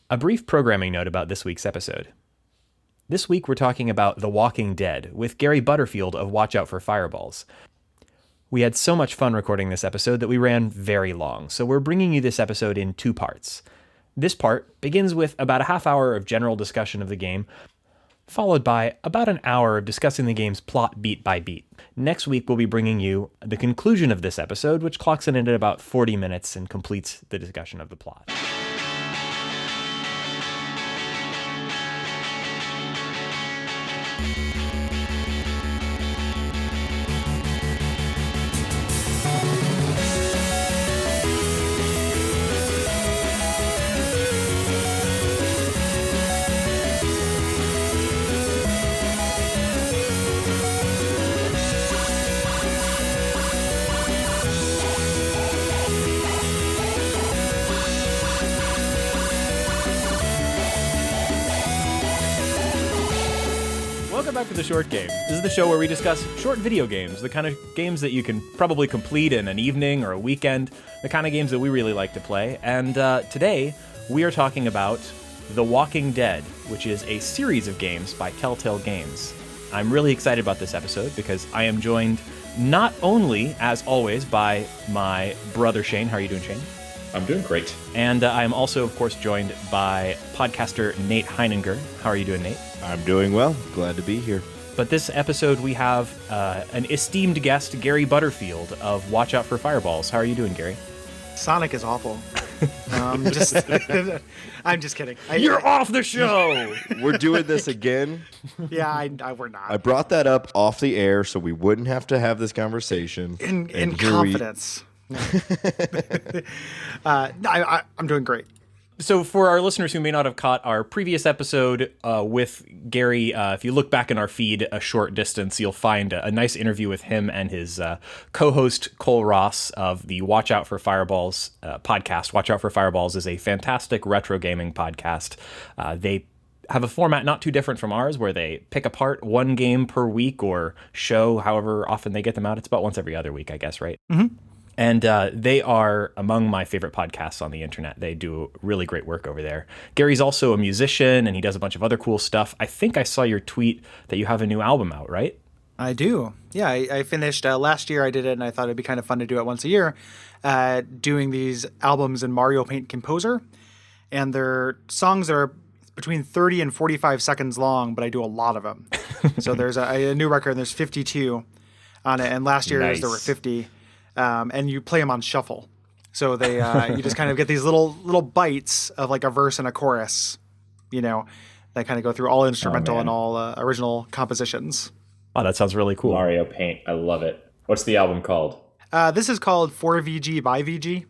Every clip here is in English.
A brief programming note about this week's episode. This week we're talking about The Walking Dead with Gary Butterfield of Watch Out for Fireballs. We had so much fun recording this episode that we ran very long, so we're bringing you this episode in two parts. This part begins with about a half hour of general discussion of the game, followed by about an hour of discussing the game's plot beat by beat. Next week we'll be bringing you the conclusion of this episode, which clocks in at about 40 minutes and completes the discussion of the plot. Welcome back to The Short Game. This is the show where we discuss short video games, the kind of games that you can probably complete in an evening or a weekend, the kind of games that we really like to play. And today, we are talking about The Walking Dead, which is a series of games by Telltale Games. I'm really excited about this episode because I am joined not only, as always, by my brother Shane. How are you doing, Shane? I'm doing great. And I am also, of course, joined by podcaster Nate Heininger. How are you doing, Nate? I'm doing well. Glad to be here. But this episode, we have an esteemed guest, Gary Butterfield of Watch Out for Fireballs. How are you doing, Gary? Sonic is awful. I'm just kidding. You're off the show! We're doing this again. Yeah, we're not. I brought that up off the air so we wouldn't have to have this conversation. In confidence. I'm doing great. So for our listeners who may not have caught our previous episode with Gary, if you look back in our feed a short distance, you'll find a nice interview with him and his co-host Cole Ross of the Watch Out for Fireballs podcast. Watch Out for Fireballs is a fantastic retro gaming podcast. They have a format not too different from ours where they pick apart one game per week or show however often they get them out. It's about once every other week, I guess, right? Mm-hmm. And they are among my favorite podcasts on the internet. They do really great work over there. Gary's also a musician, and he does a bunch of other cool stuff. I think I saw your tweet that you have a new album out, right? I do. Yeah, I finished last year. I did it, and I thought it'd be kind of fun to do it once a year, doing these albums in Mario Paint Composer. And they're songs that are between 30 and 45 seconds long, but I do a lot of them. So there's a new record, and there's 52 on it. And last year there were 50. And you play them on shuffle. So they you just kind of get these little bites of like a verse and a chorus, that kind of go through all instrumental and all original compositions. Oh, that sounds really cool. Mario Paint. I love it. What's the album called? This is called 4VG by VG.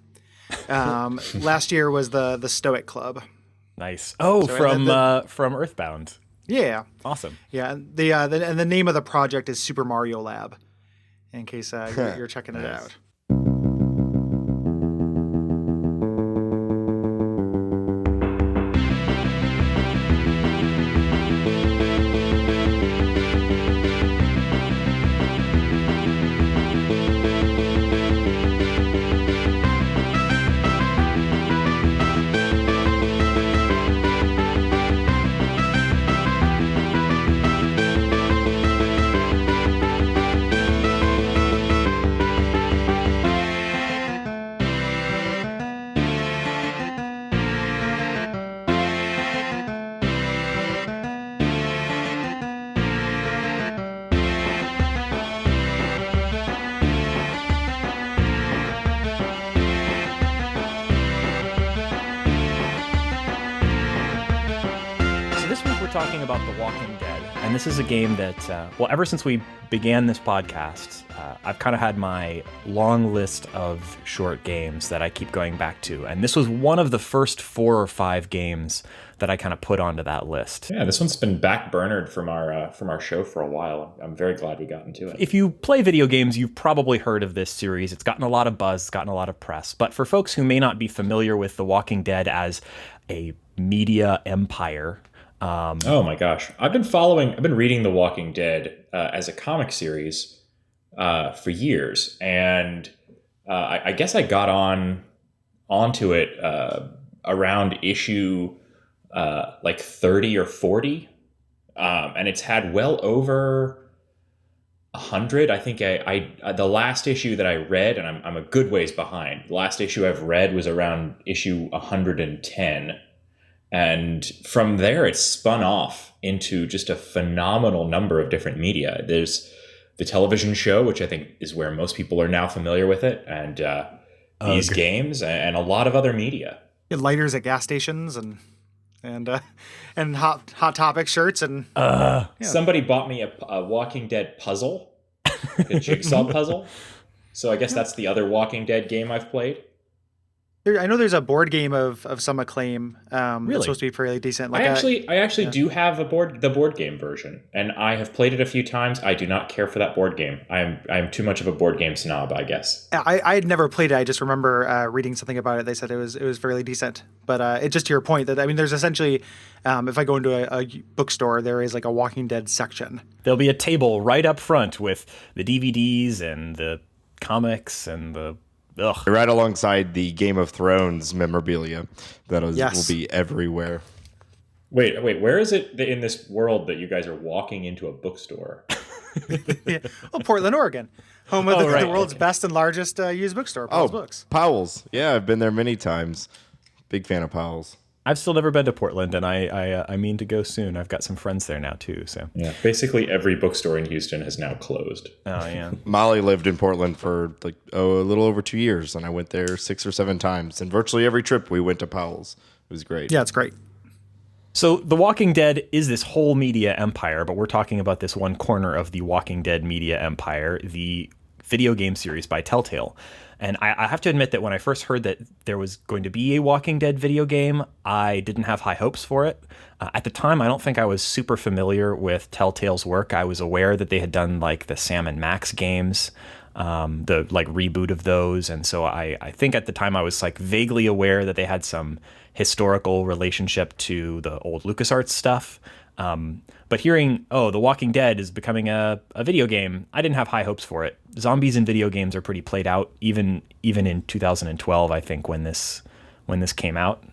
Last year was the Stoic Club. Nice. Oh, so from Earthbound. Yeah. Awesome. Yeah. And the name of the project is Super Mario Lab, in case you're checking it out. Talking about The Walking Dead, and this is a game that, ever since we began this podcast, I've kind of had my long list of short games that I keep going back to, and this was one of the first 4 or 5 games that I kind of put onto that list. Yeah, this one's been backburnered from our show for a while. I'm very glad we got into it. If you play video games, you've probably heard of this series. It's gotten a lot of buzz, it's gotten a lot of press, but for folks who may not be familiar with The Walking Dead as a media empire, oh my gosh. I've been reading The Walking Dead as a comic series for years. And I guess I got onto it around issue like 30 or 40. And it's had well over 100. I think the last issue that I read, and I'm a good ways behind. The last issue I've read was around issue 110. And from there, it's spun off into just a phenomenal number of different media. There's the television show, which I think is where most people are now familiar with it, and these games, and a lot of other media. Lighters at gas stations and hot topic shirts and Somebody bought me a Walking Dead puzzle, like a jigsaw puzzle. So I guess that's the other Walking Dead game I've played. I know there's a board game of some acclaim Really? that's supposed to be fairly decent. I actually do have the board game version, and I have played it a few times. I do not care for that board game. I'm too much of a board game snob, I guess. I had never played it. I just remember reading something about it. They said it was fairly decent. But it's just to your point that, I mean, there's essentially, if I go into a bookstore, there is like a Walking Dead section. There'll be a table right up front with the DVDs and the comics and the... Ugh. Right alongside the Game of Thrones memorabilia that will be everywhere. Wait, where is it in this world that you guys are walking into a bookstore? Well, Portland, Oregon, home of the world's best and largest used bookstore, Powell's Books. Powell's. Yeah, I've been there many times. Big fan of Powell's. I've still never been to Portland, and I mean to go soon. I've got some friends there now, too. So yeah, basically every bookstore in Houston has now closed. Oh, yeah. Molly lived in Portland for a little over 2 years, and I went there 6 or 7 times. And virtually every trip we went to Powell's. It was great. Yeah, it's great. So The Walking Dead is this whole media empire, but we're talking about this one corner of the Walking Dead media empire, the video game series by Telltale. And I have to admit that when I first heard that there was going to be a Walking Dead video game, I didn't have high hopes for it. At the time, I don't think I was super familiar with Telltale's work. I was aware that they had done like the Sam and Max games, the like reboot of those. And so I think at the time I was like vaguely aware that they had some historical relationship to the old LucasArts stuff. But hearing, The Walking Dead is becoming a video game, I didn't have high hopes for it. Zombies in video games are pretty played out, even in 2012, I think, when this came out.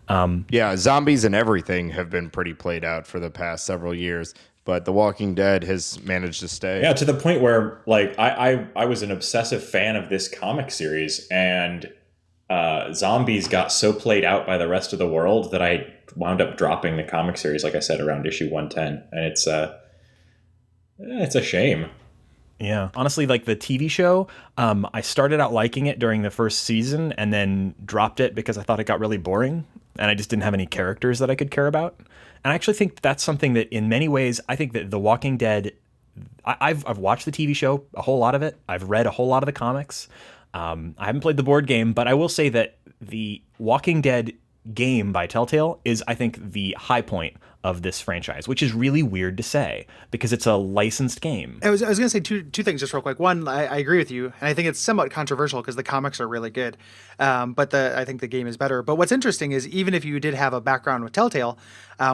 Yeah, zombies and everything have been pretty played out for the past several years, but The Walking Dead has managed to stay. Yeah, to the point where like I was an obsessive fan of this comic series, and zombies got so played out by the rest of the world that I wound up dropping the comic series, like I said, around issue 110, and it's a shame. Yeah, honestly, like the TV show, I started out liking it during the first season and then dropped it because I thought it got really boring and I just didn't have any characters that I could care about. And I actually think that's something that in many ways, I think that The Walking Dead, I've watched the TV show, a whole lot of it. I've read a whole lot of the comics. I haven't played the board game, but I will say that the Walking Dead game by Telltale is, I think, the high point of this franchise, which is really weird to say because it's a licensed game. I was going to say two things just real quick. One, I agree with you, and I think it's somewhat controversial because the comics are really good, but I think the game is better. But what's interesting is even if you did have a background with Telltale,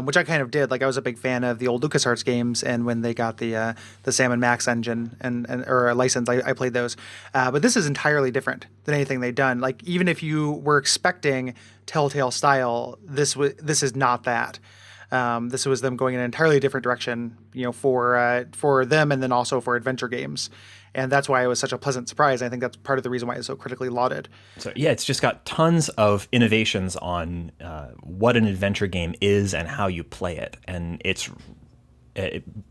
which I kind of did, like I was a big fan of the old LucasArts games, and when they got the Sam and Max engine or a license, I played those. But this is entirely different than anything they've done. Like even if you were expecting Telltale style, this is not that. This was them going in an entirely different direction, for them, and then also for adventure games. And that's why it was such a pleasant surprise. I think that's part of the reason why it's so critically lauded. So yeah, it's just got tons of innovations on what an adventure game is and how you play it. And it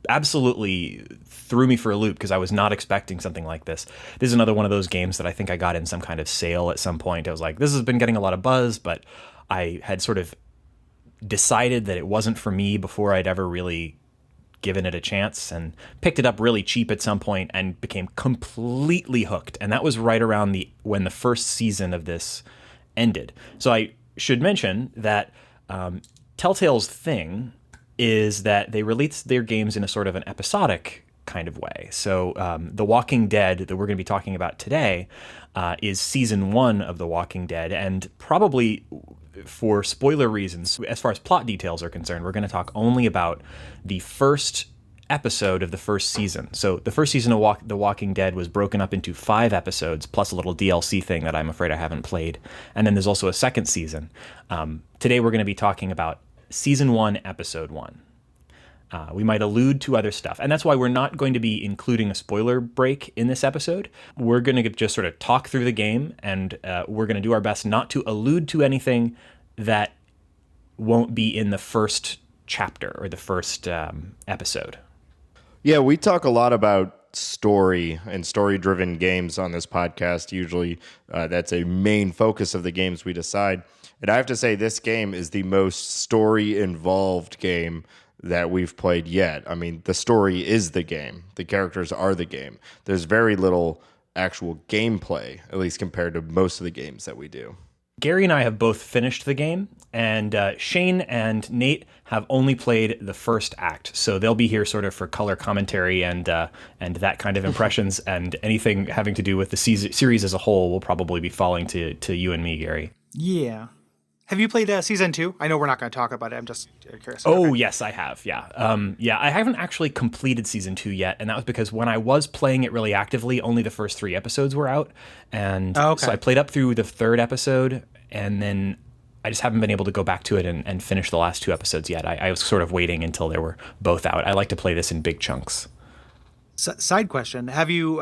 absolutely threw me for a loop because I was not expecting something like this. This is another one of those games that I think I got in some kind of sale at some point. I was like, this has been getting a lot of buzz, but I had sort of decided that it wasn't for me before I'd ever really given it a chance, and picked it up really cheap at some point and became completely hooked. And that was right around when the first season of this ended. So I should mention that Telltale's thing is that they release their games in a sort of an episodic kind of way. So The Walking Dead that we're going to be talking about today is season 1 of The Walking Dead, and probably for spoiler reasons, as far as plot details are concerned, we're going to talk only about the first episode of the first season. So the first season of The Walking Dead was broken up into 5 episodes, plus a little DLC thing that I'm afraid I haven't played. And then there's also a second season. Today we're going to be talking about Season 1, Episode 1. We might allude to other stuff. And that's why we're not going to be including a spoiler break in this episode. We're going to just sort of talk through the game, and we're going to do our best not to allude to anything that won't be in the first chapter or the first episode. Yeah, we talk a lot about story and story-driven games on this podcast. Usually that's a main focus of the games we decide. And I have to say, this game is the most story-involved game that we've played yet. I mean, the story is the game. The characters are the game. There's very little actual gameplay, at least compared to most of the games that we do. Gary and I have both finished the game, and Shane and Nate have only played the first act, so they'll be here sort of for color commentary and that kind of impressions, and anything having to do with the series as a whole will probably be falling to you and me, Gary. Yeah. Have you played season 2? I know we're not going to talk about it. I'm just curious. Oh, Okay. yes, I have. Yeah. I haven't actually completed season 2 yet. And that was because when I was playing it really actively, only the first 3 episodes were out. And so I played up through the 3rd episode, and then I just haven't been able to go back to it and finish the last 2 episodes yet. I was sort of waiting until they were both out. I like to play this in big chunks. Side question: Have you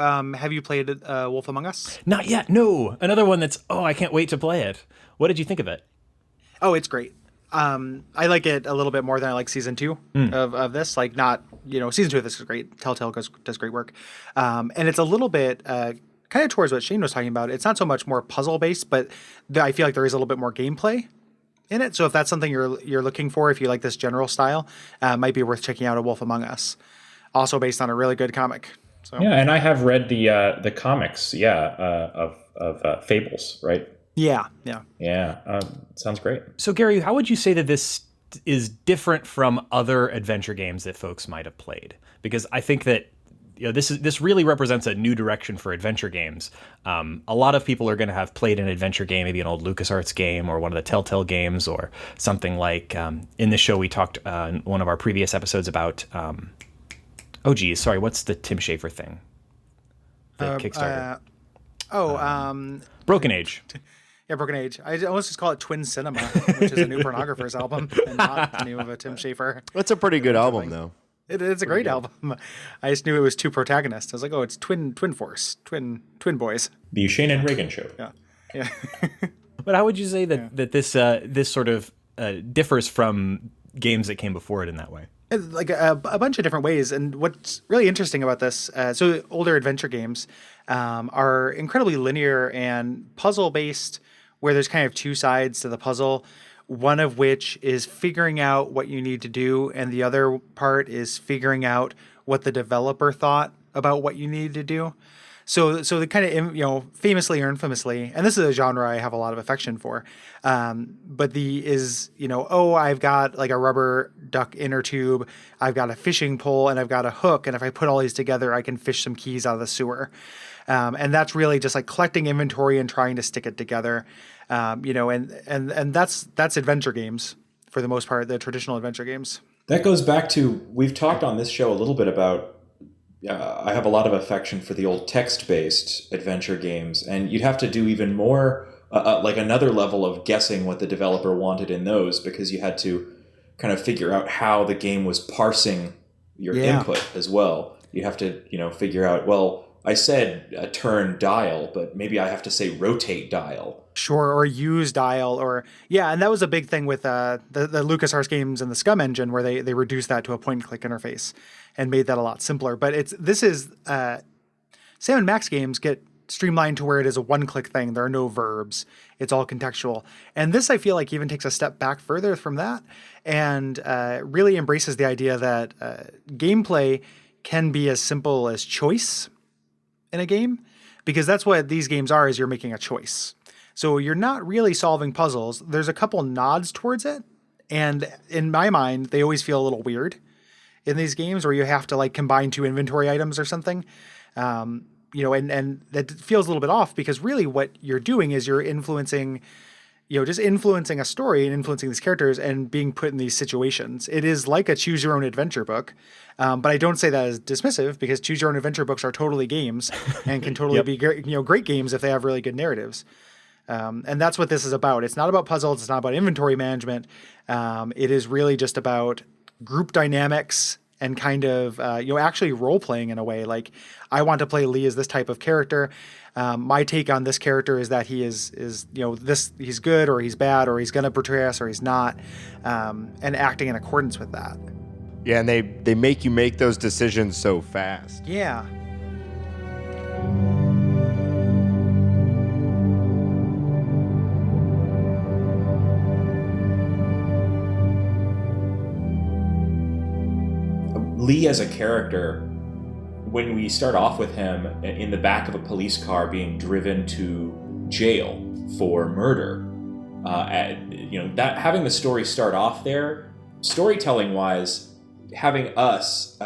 played Wolf Among Us? Not yet. No. Another one that's, I can't wait to play it. What did you think of it? Oh, it's great. I like it a little bit more than I like season 2 of this. Like, not, season 2 of this is great. Telltale does great work. And it's a little bit kind of towards what Shane was talking about. It's not so much more puzzle based, but I feel like there is a little bit more gameplay in it. So if that's something you're looking for, if you like this general style, it might be worth checking out A Wolf Among Us. Also based on a really good comic. So. Yeah, and I have read the comics, of Fables, right? Yeah. Sounds great. So, Gary, how would you say that this is different from other adventure games that folks might have played? Because I think that this really represents a new direction for adventure games. A lot of people are going to have played an adventure game, maybe an old LucasArts game or one of the Telltale games, or something like in the show we talked in one of our previous episodes about. What's the Tim Schafer thing? The Kickstarter. Broken Age. Yeah, Broken Age. I almost just call it Twin Cinema, which is a new Pornographer's album, and not the name of a Tim Schafer. That's a pretty good album, though. It's a great album. I just knew it was 2 protagonists. I was like, it's twin force, twin boys. The Shane and Reagan show. Yeah. But how would you say that this sort of differs from games that came before it in that way? Like a bunch of different ways. And what's really interesting about this, so older adventure games are incredibly linear and puzzle-based, where there's kind of 2 sides to the puzzle, one of which is figuring out what you need to do, and the other part is figuring out what the developer thought about what you need to do. So the kind of, famously or infamously, and this is a genre I have a lot of affection for, but I've got like a rubber duck inner tube, I've got a fishing pole, and I've got a hook, and if I put all these together, I can fish some keys out of the sewer. And that's really just like collecting inventory and trying to stick it together, and that's adventure games for the most part, the traditional adventure games. That goes back to, we've talked on this show a little bit about, I have a lot of affection for the old text-based adventure games, and you'd have to do even more, like another level of guessing what the developer wanted in those, because you had to kind of figure out how the game was parsing your input as well. You have to, figure out, well, I said a turn dial, but maybe I have to say rotate dial. Sure, or use dial, and that was a big thing with the LucasArts games and the Scum engine, where they reduced that to a point-and-click interface and made that a lot simpler. But Sam and Max games get streamlined to where it is a one-click thing. There are no verbs. It's all contextual. And this, I feel like, even takes a step back further from that and really embraces the idea that gameplay can be as simple as choice in a game, because that's what these games are, is you're making a choice. So you're not really solving puzzles. There's a couple nods towards it, and in my mind, they always feel a little weird in these games where you have to like combine 2 inventory items or something. And that feels a little bit off, because really what you're doing is you're influencing a story and influencing these characters and being put in these situations. It is like a choose your own adventure book. But I don't say that as dismissive, because choose your own adventure books are totally games and can totally be great games if they have really good narratives. And that's what this is about. It's not about puzzles. It's not about inventory management. It is really just about group dynamics and kind of, actually role playing in a way. Like, I want to play Lee as this type of character. My take on this character is that he is he's good or he's bad or he's going to betray us or he's not, and acting in accordance with that. Yeah, and they make you make those decisions so fast. Yeah. Lee as a character, when we start off with him in the back of a police car being driven to jail for murder, that having the story start off there, storytelling wise, having us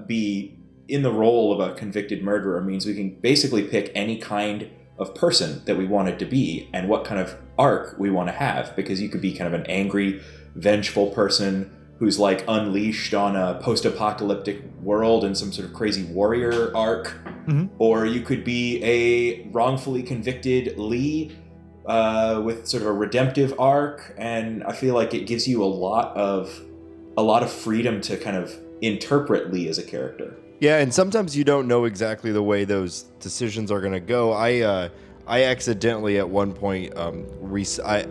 be in the role of a convicted murderer means we can basically pick any kind of person that we want it to be and what kind of arc we want to have, because you could be kind of an angry, vengeful person who's like unleashed on a post-apocalyptic world in some sort of crazy warrior arc, or you could be a wrongfully convicted Lee with sort of a redemptive arc, and I feel like it gives you a lot of freedom to kind of interpret Lee as a character. Yeah, and sometimes you don't know exactly the way those decisions are going to go. I accidentally at one point I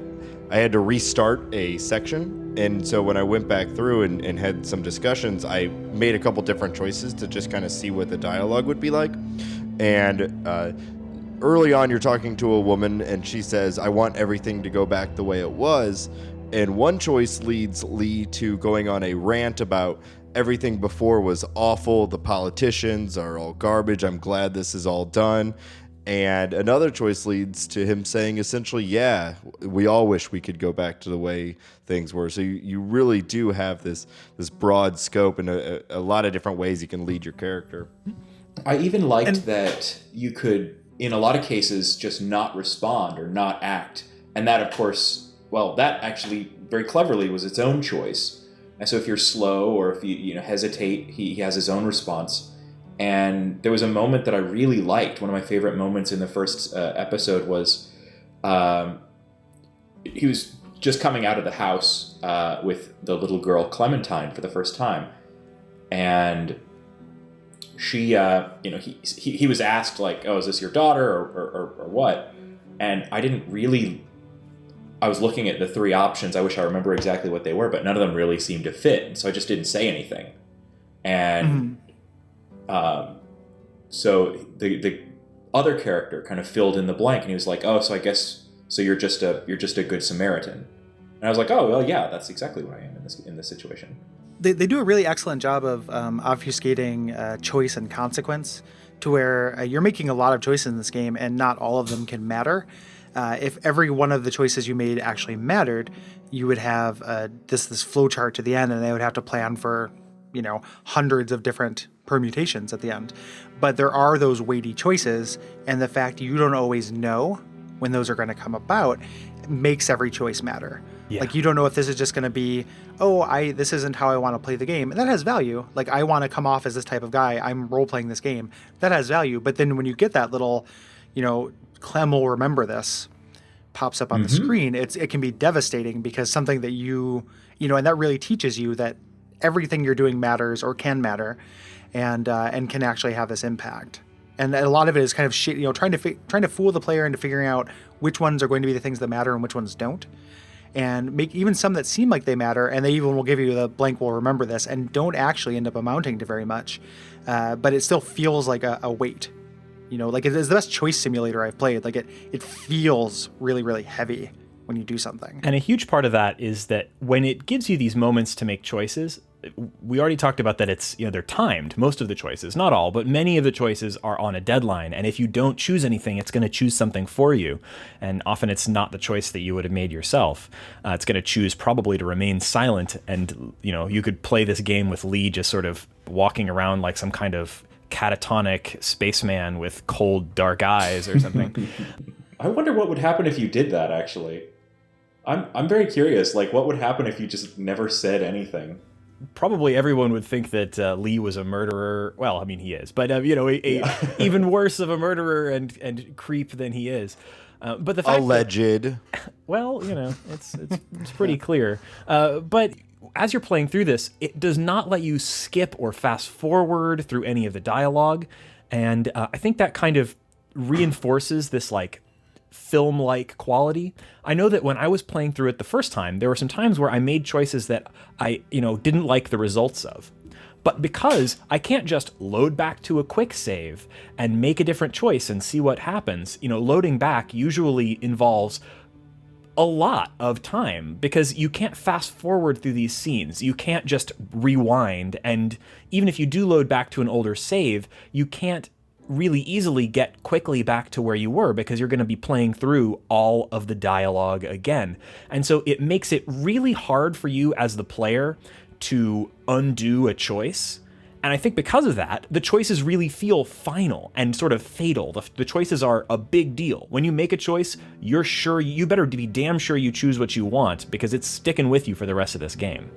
had to restart a section. And so when I went back through and had some discussions, I made a couple different choices to just kind of see what the dialogue would be like. And early on, you're talking to a woman, and she says, "I want everything to go back the way it was." And one choice leads Lee to going on a rant about everything before was awful. The politicians are all garbage. I'm glad this is all done. And another choice leads to him saying essentially, yeah, we all wish we could go back to the way things were. So you really do have this broad scope and a lot of different ways you can lead your character. I even liked that you could, in a lot of cases, just not respond or not act. And that, of course, well, that actually very cleverly was its own choice. And so if you're slow or if you hesitate, he has his own response. And there was a moment that I really liked. One of my favorite moments in the first episode was he was just coming out of the house with the little girl Clementine for the first time, and she, he was asked like, "Oh, is this your daughter or what?" And I was looking at the three options. I wish I remember exactly what they were, but none of them really seemed to fit, and so I just didn't say anything. And so the other character kind of filled in the blank, and he was like, "Oh, so I guess you're just a good Samaritan." And I was like, "Oh, well, yeah, that's exactly what I am in this situation." They do a really excellent job of obfuscating choice and consequence, to where you're making a lot of choices in this game, and not all of them can matter. If every one of the choices you made actually mattered, you would have this flow chart to the end, and they would have to plan for hundreds of different permutations at the end. But there are those weighty choices, and the fact you don't always know when those are going to come about makes every choice matter. Yeah. Like, you don't know if this is just going to be, this isn't how I want to play the game. And that has value. Like, I want to come off as this type of guy. I'm role-playing this game. That has value. But then when you get that little, Clem will remember this, pops up on the screen, it can be devastating, because something that and that really teaches you that everything you're doing matters or can matter, and can actually have this impact. And a lot of it is kind of trying to fool the player into figuring out which ones are going to be the things that matter and which ones don't, and make even some that seem like they matter, and they even will give you the blank will remember this, and don't actually end up amounting to very much, but it still feels like a weight. Like, it is the best choice simulator I've played. Like, it feels really, really heavy when you do something. And a huge part of that is that when it gives you these moments to make choices, we already talked about that it's, they're timed, most of the choices, not all, but many of the choices are on a deadline. And if you don't choose anything, it's going to choose something for you. And often it's not the choice that you would have made yourself. It's going to choose probably to remain silent. And, you could play this game with Lee just sort of walking around like some kind of catatonic spaceman with cold, dark eyes or something. I wonder what would happen if you did that, actually. I'm very curious. Like, what would happen if you just never said anything? Probably everyone would think that Lee was a murderer. Well, I mean, he is, but even worse of a murderer and creep than he is. But the fact Alleged. well, it's pretty clear. But as you're playing through this, it does not let you skip or fast forward through any of the dialogue, and I think that kind of reinforces this like film-like quality. I know that when I was playing through it the first time, there were some times where I made choices that I didn't like the results of. But because I can't just load back to a quick save and make a different choice and see what happens, loading back usually involves a lot of time because you can't fast forward through these scenes. You can't just rewind. And even if you do load back to an older save, you can't really easily get quickly back to where you were because you're going to be playing through all of the dialogue again. And so it makes it really hard for you as the player to undo a choice. And I think because of that, the choices really feel final and sort of fatal. The choices are a big deal. When you make a choice, you better be damn sure you choose what you want because it's sticking with you for the rest of this game.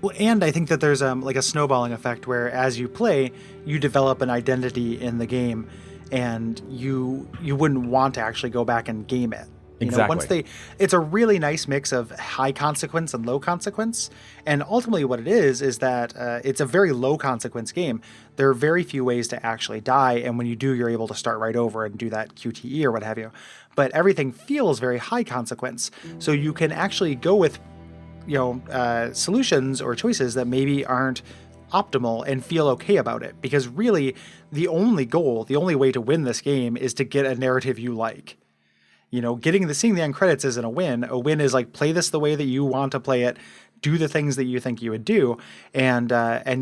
Well, and I think that there's like a snowballing effect where as you play, you develop an identity in the game, and you wouldn't want to actually go back and game it. Exactly. It's a really nice mix of high consequence and low consequence. And ultimately what it is that it's a very low consequence game. There are very few ways to actually die. And when you do, you're able to start right over and do that QTE or what have you. But everything feels very high consequence. So you can actually go with, solutions or choices that maybe aren't optimal and feel okay about it. Because really the only way to win this game is to get a narrative you like. Seeing the end credits isn't a win. A win is like play this the way that you want to play it, do the things that you think you would do, and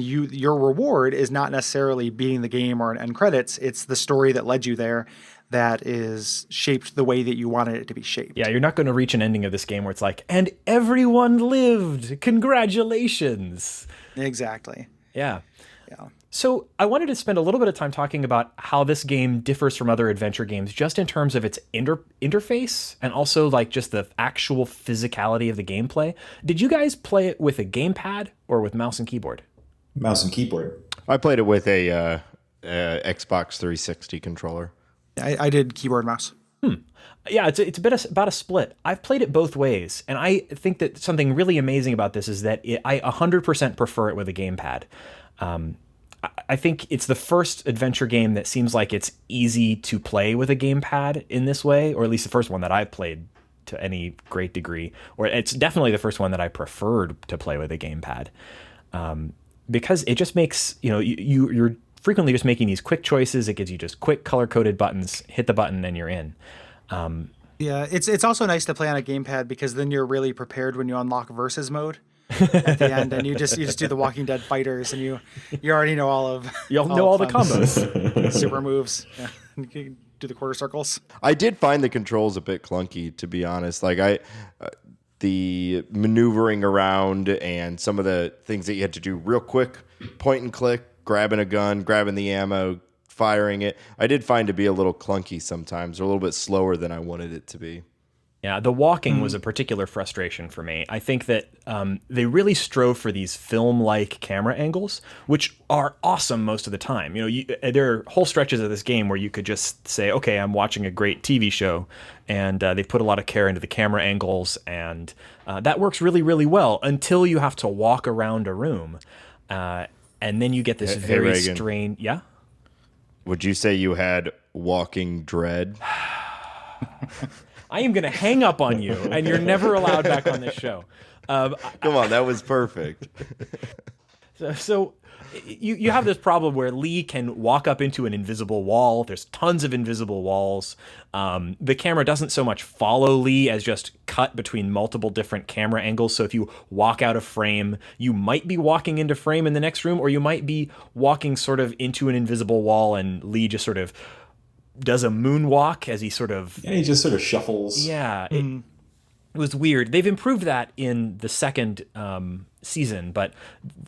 your reward is not necessarily beating the game or an end credits. It's the story that led you there that is shaped the way that you wanted it to be shaped. Yeah, you're not going to reach an ending of this game where it's like, and everyone lived. Congratulations. Exactly. Yeah. Yeah. So I wanted to spend a little bit of time talking about how this game differs from other adventure games just in terms of its interface and also like just the actual physicality of the gameplay. Did you guys play it with a gamepad or with mouse and keyboard? Mouse and keyboard. I played it with a Xbox 360 controller. I did keyboard mouse. Yeah, it's a bit about a split. I've played it both ways, and I think that something really amazing about this is that I 100% prefer it with a gamepad. I think it's the first adventure game that seems like it's easy to play with a gamepad in this way, or at least the first one that I've played to any great degree, or it's definitely the first one that I preferred to play with a gamepad, because it just makes, you're frequently just making these quick choices. It gives you just quick color-coded buttons, hit the button and you're in. Yeah, it's also nice to play on a gamepad because then you're really prepared when you unlock versus mode at the end, and you just do the Walking Dead fighters, and you already know all the combos, super moves. Yeah. You can do the quarter circles. I did find the controls a bit clunky, to be honest. Like the maneuvering around and some of the things that you had to do real quick, point and click, grabbing a gun, grabbing the ammo, firing it, I did find to be a little clunky sometimes, or a little bit slower than I wanted it to be. Yeah, the walking was a particular frustration for me. I think that they really strove for these film-like camera angles, which are awesome most of the time. There are whole stretches of this game where you could just say, okay, I'm watching a great TV show, and they put a lot of care into the camera angles, and that works really, really well until you have to walk around a room. And then you get this very strange... Yeah? Would you say you had walking dread? I am going to hang up on you, and you're never allowed back on this show. Come on, that was perfect. So you have this problem where Lee can walk up into an invisible wall. There's tons of invisible walls. The camera doesn't so much follow Lee as just cut between multiple different camera angles. So if you walk out of frame, you might be walking into frame in the next room, or you might be walking sort of into an invisible wall, and Lee just sort of does a moonwalk as he sort of... Yeah, he just sort of shuffles. Yeah, it was weird. They've improved that in the second season, but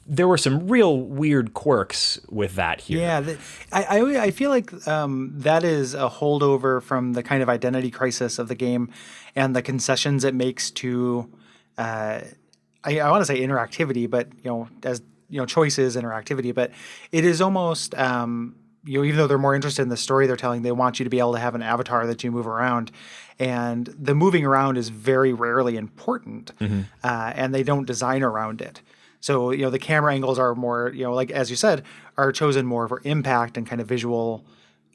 there were some real weird quirks with that here. Yeah, I feel like that is a holdover from the kind of identity crisis of the game and the concessions it makes to, I want to say interactivity, but, choices, interactivity, but it is almost... even though they're more interested in the story they're telling, they want you to be able to have an avatar that you move around. And the moving around is very rarely important, and they don't design around it. So, the camera angles are more, like, as you said, are chosen more for impact and kind of visual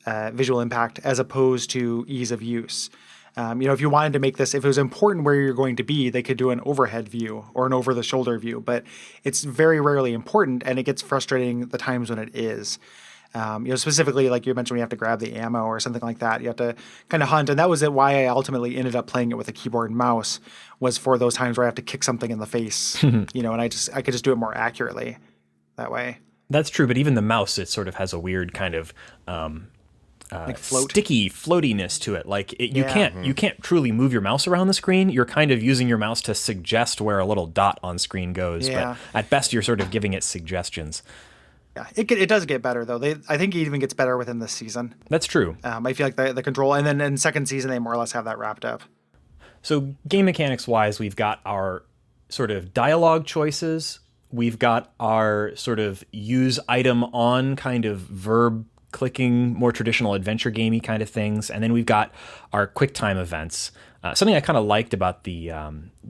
impact as opposed to ease of use. If you wanted to make this, if it was important where you're going to be, they could do an overhead view or an over-the-shoulder view, but it's very rarely important, and it gets frustrating the times when it is. Specifically, like you mentioned, when you have to grab the ammo or something like that, you have to kind of hunt. And that was why I ultimately ended up playing it with a keyboard and mouse, was for those times where I have to kick something in the face, and I could just do it more accurately that way. That's true, but even the mouse, it sort of has a weird kind of Like sticky floatiness to it. Like you can't truly move your mouse around the screen. You're kind of using your mouse to suggest where a little dot on screen goes. Yeah. But at best, you're sort of giving it suggestions. Yeah, it does get better though. I think it even gets better within this season. That's true. I feel like the control, and then in second season they more or less have that wrapped up. So game mechanics wise, we've got our sort of dialogue choices. We've got our sort of use item on kind of verb clicking, more traditional adventure gamey kind of things, and then we've got our QuickTime events. Something I kind of liked about the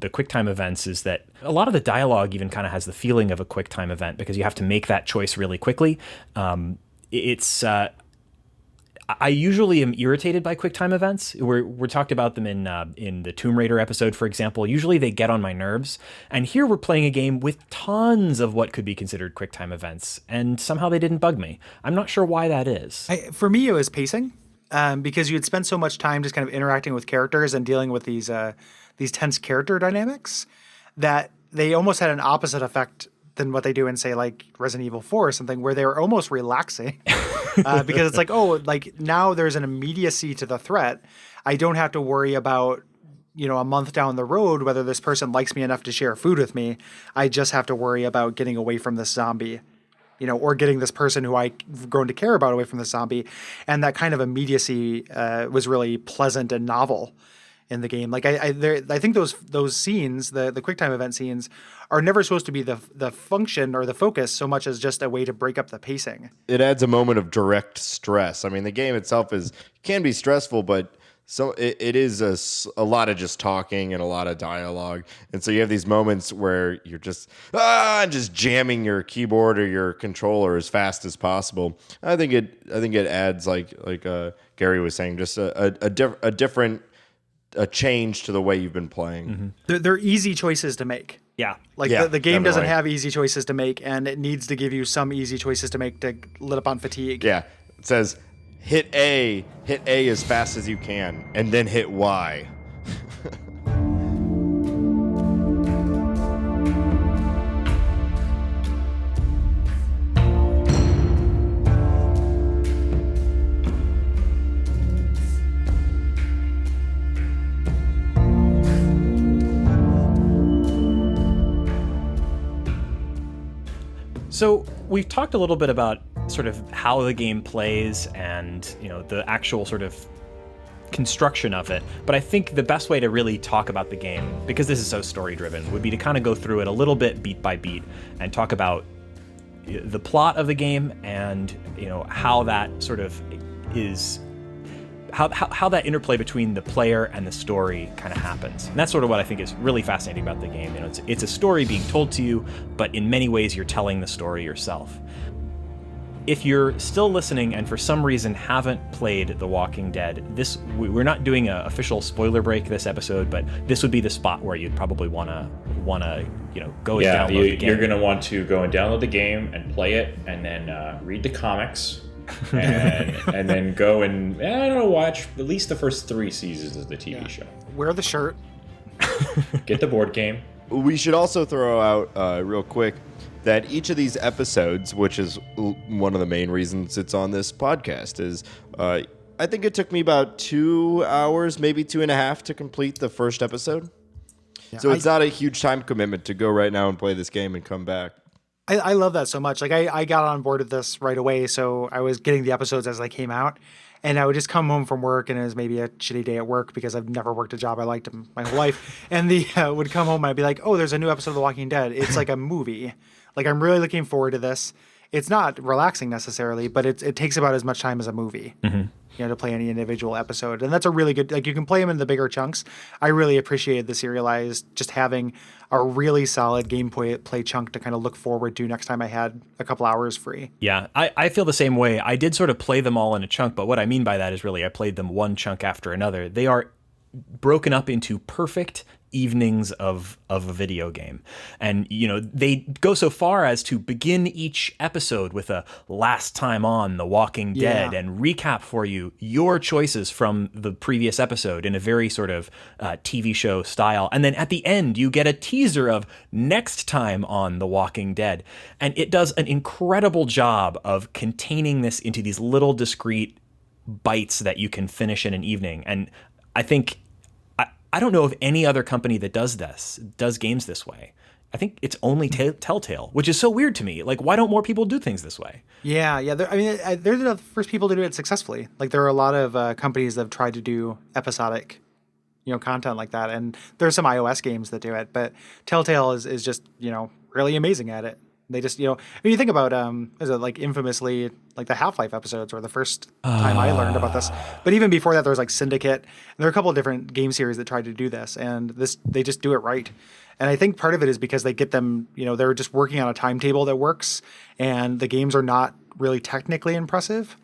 QuickTime events is that a lot of the dialogue even kind of has the feeling of a QuickTime event because you have to make that choice really quickly. I usually am irritated by QuickTime events. We're talked about them in the Tomb Raider episode, for example. Usually they get on my nerves. And here we're playing a game with tons of what could be considered QuickTime events, and somehow they didn't bug me. I'm not sure why that is. For me, it was pacing, because you had spent so much time just kind of interacting with characters and dealing with these tense character dynamics that they almost had an opposite effect than what they do in, say, like Resident Evil 4 or something, where they were almost relaxing. Because it's like, like now there's an immediacy to the threat. I don't have to worry about, a month down the road whether this person likes me enough to share food with me. I just have to worry about getting away from this zombie, or getting this person who I've grown to care about away from the zombie. And that kind of immediacy was really pleasant and novel in the game. Like I think those scenes, the QuickTime event scenes, are never supposed to be the function or the focus so much as just a way to break up the pacing. It adds a moment of direct stress. I mean, the game itself can be stressful, but so it is a lot of just talking and a lot of dialogue. And so you have these moments where you're just jamming your keyboard or your controller as fast as possible. I think it adds like Gary was saying, just a different change to the way you've been playing. They're easy choices to make. Yeah. The game definitely doesn't have easy choices to make, and it needs to give you some easy choices to make to let up on fatigue. Yeah. It says hit A as fast as you can, and then hit Y. So we've talked a little bit about sort of how the game plays and, the actual sort of construction of it. But I think the best way to really talk about the game, because this is so story driven, would be to kind of go through it a little bit beat by beat and talk about the plot of the game and, how that sort of is, how that interplay between the player and the story kind of happens. And that's sort of what I think is really fascinating about the game. It's a story being told to you, but in many ways you're telling the story yourself. If you're still listening and for some reason haven't played The Walking Dead, we're not doing an official spoiler break this episode, but this would be the spot where you'd probably want to go and download the game. You're going to want to go and download the game and play it, and then read the comics. and then go and watch at least the first 3 seasons of the TV show. Wear the shirt. Get the board game. We should also throw out real quick that each of these episodes, which is one of the main reasons it's on this podcast, is I think it took me about 2 hours, maybe 2.5 to complete the first episode. Yeah, so it's not a huge time commitment to go right now and play this game and come back. I love that so much. Like I got on board with this right away, so I was getting the episodes as they came out, and I would just come home from work, and it was maybe a shitty day at work because I've never worked a job I liked in my whole life, and would come home and I'd be like, oh, there's a new episode of The Walking Dead. It's like a movie. Like I'm really looking forward to this. it's not relaxing necessarily, but it takes about as much time as a movie. To play any individual episode. And that's a really good, like, you can play them in the bigger chunks. I really appreciated the serialized, just having a really solid play chunk to kind of look forward to next time I had a couple hours free. Yeah, I feel the same way. I did sort of play them all in a chunk, but what I mean by that is really I played them one chunk after another. They are broken up into perfect evenings of a video game. And, they go so far as to begin each episode with a last time on The Walking Dead and recap for you your choices from the previous episode in a very sort of TV show style. And then at the end, you get a teaser of next time on The Walking Dead. And it does an incredible job of containing this into these little discrete bites that you can finish in an evening. And I think I don't know of any other company that does games this way. I think it's only Telltale, which is so weird to me. Like, why don't more people do things this way? Yeah. They're the first people to do it successfully. Like, there are a lot of companies that have tried to do episodic, content like that. And there's some iOS games that do it, but Telltale is just, really amazing at it. They just, when you think about, is it like infamously like the Half-Life episodes were the first time I learned about this. But even before that, there was like Syndicate. And there are a couple of different game series that tried to do this, and they just do it right. And I think part of it is because they get them, they're just working on a timetable that works, and the games are not really technically impressive.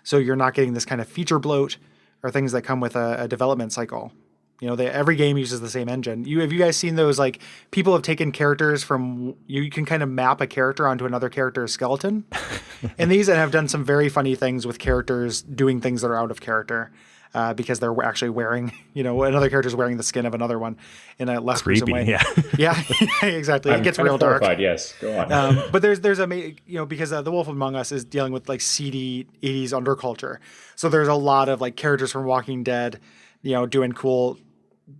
So you're not getting this kind of feature bloat or things that come with a development cycle. Every game uses the same engine. Have you guys seen those, like, people have taken characters from, you can kind of map a character onto another character's skeleton in these, and have done some very funny things with characters doing things that are out of character because they're actually wearing, another character's wearing the skin of another one in a less gruesome way. Yeah. Yeah, exactly. It gets real dark. Yes, go on. But there's because The Wolf Among Us is dealing with like seedy 80s underculture. So there's a lot of like characters from Walking Dead, doing cool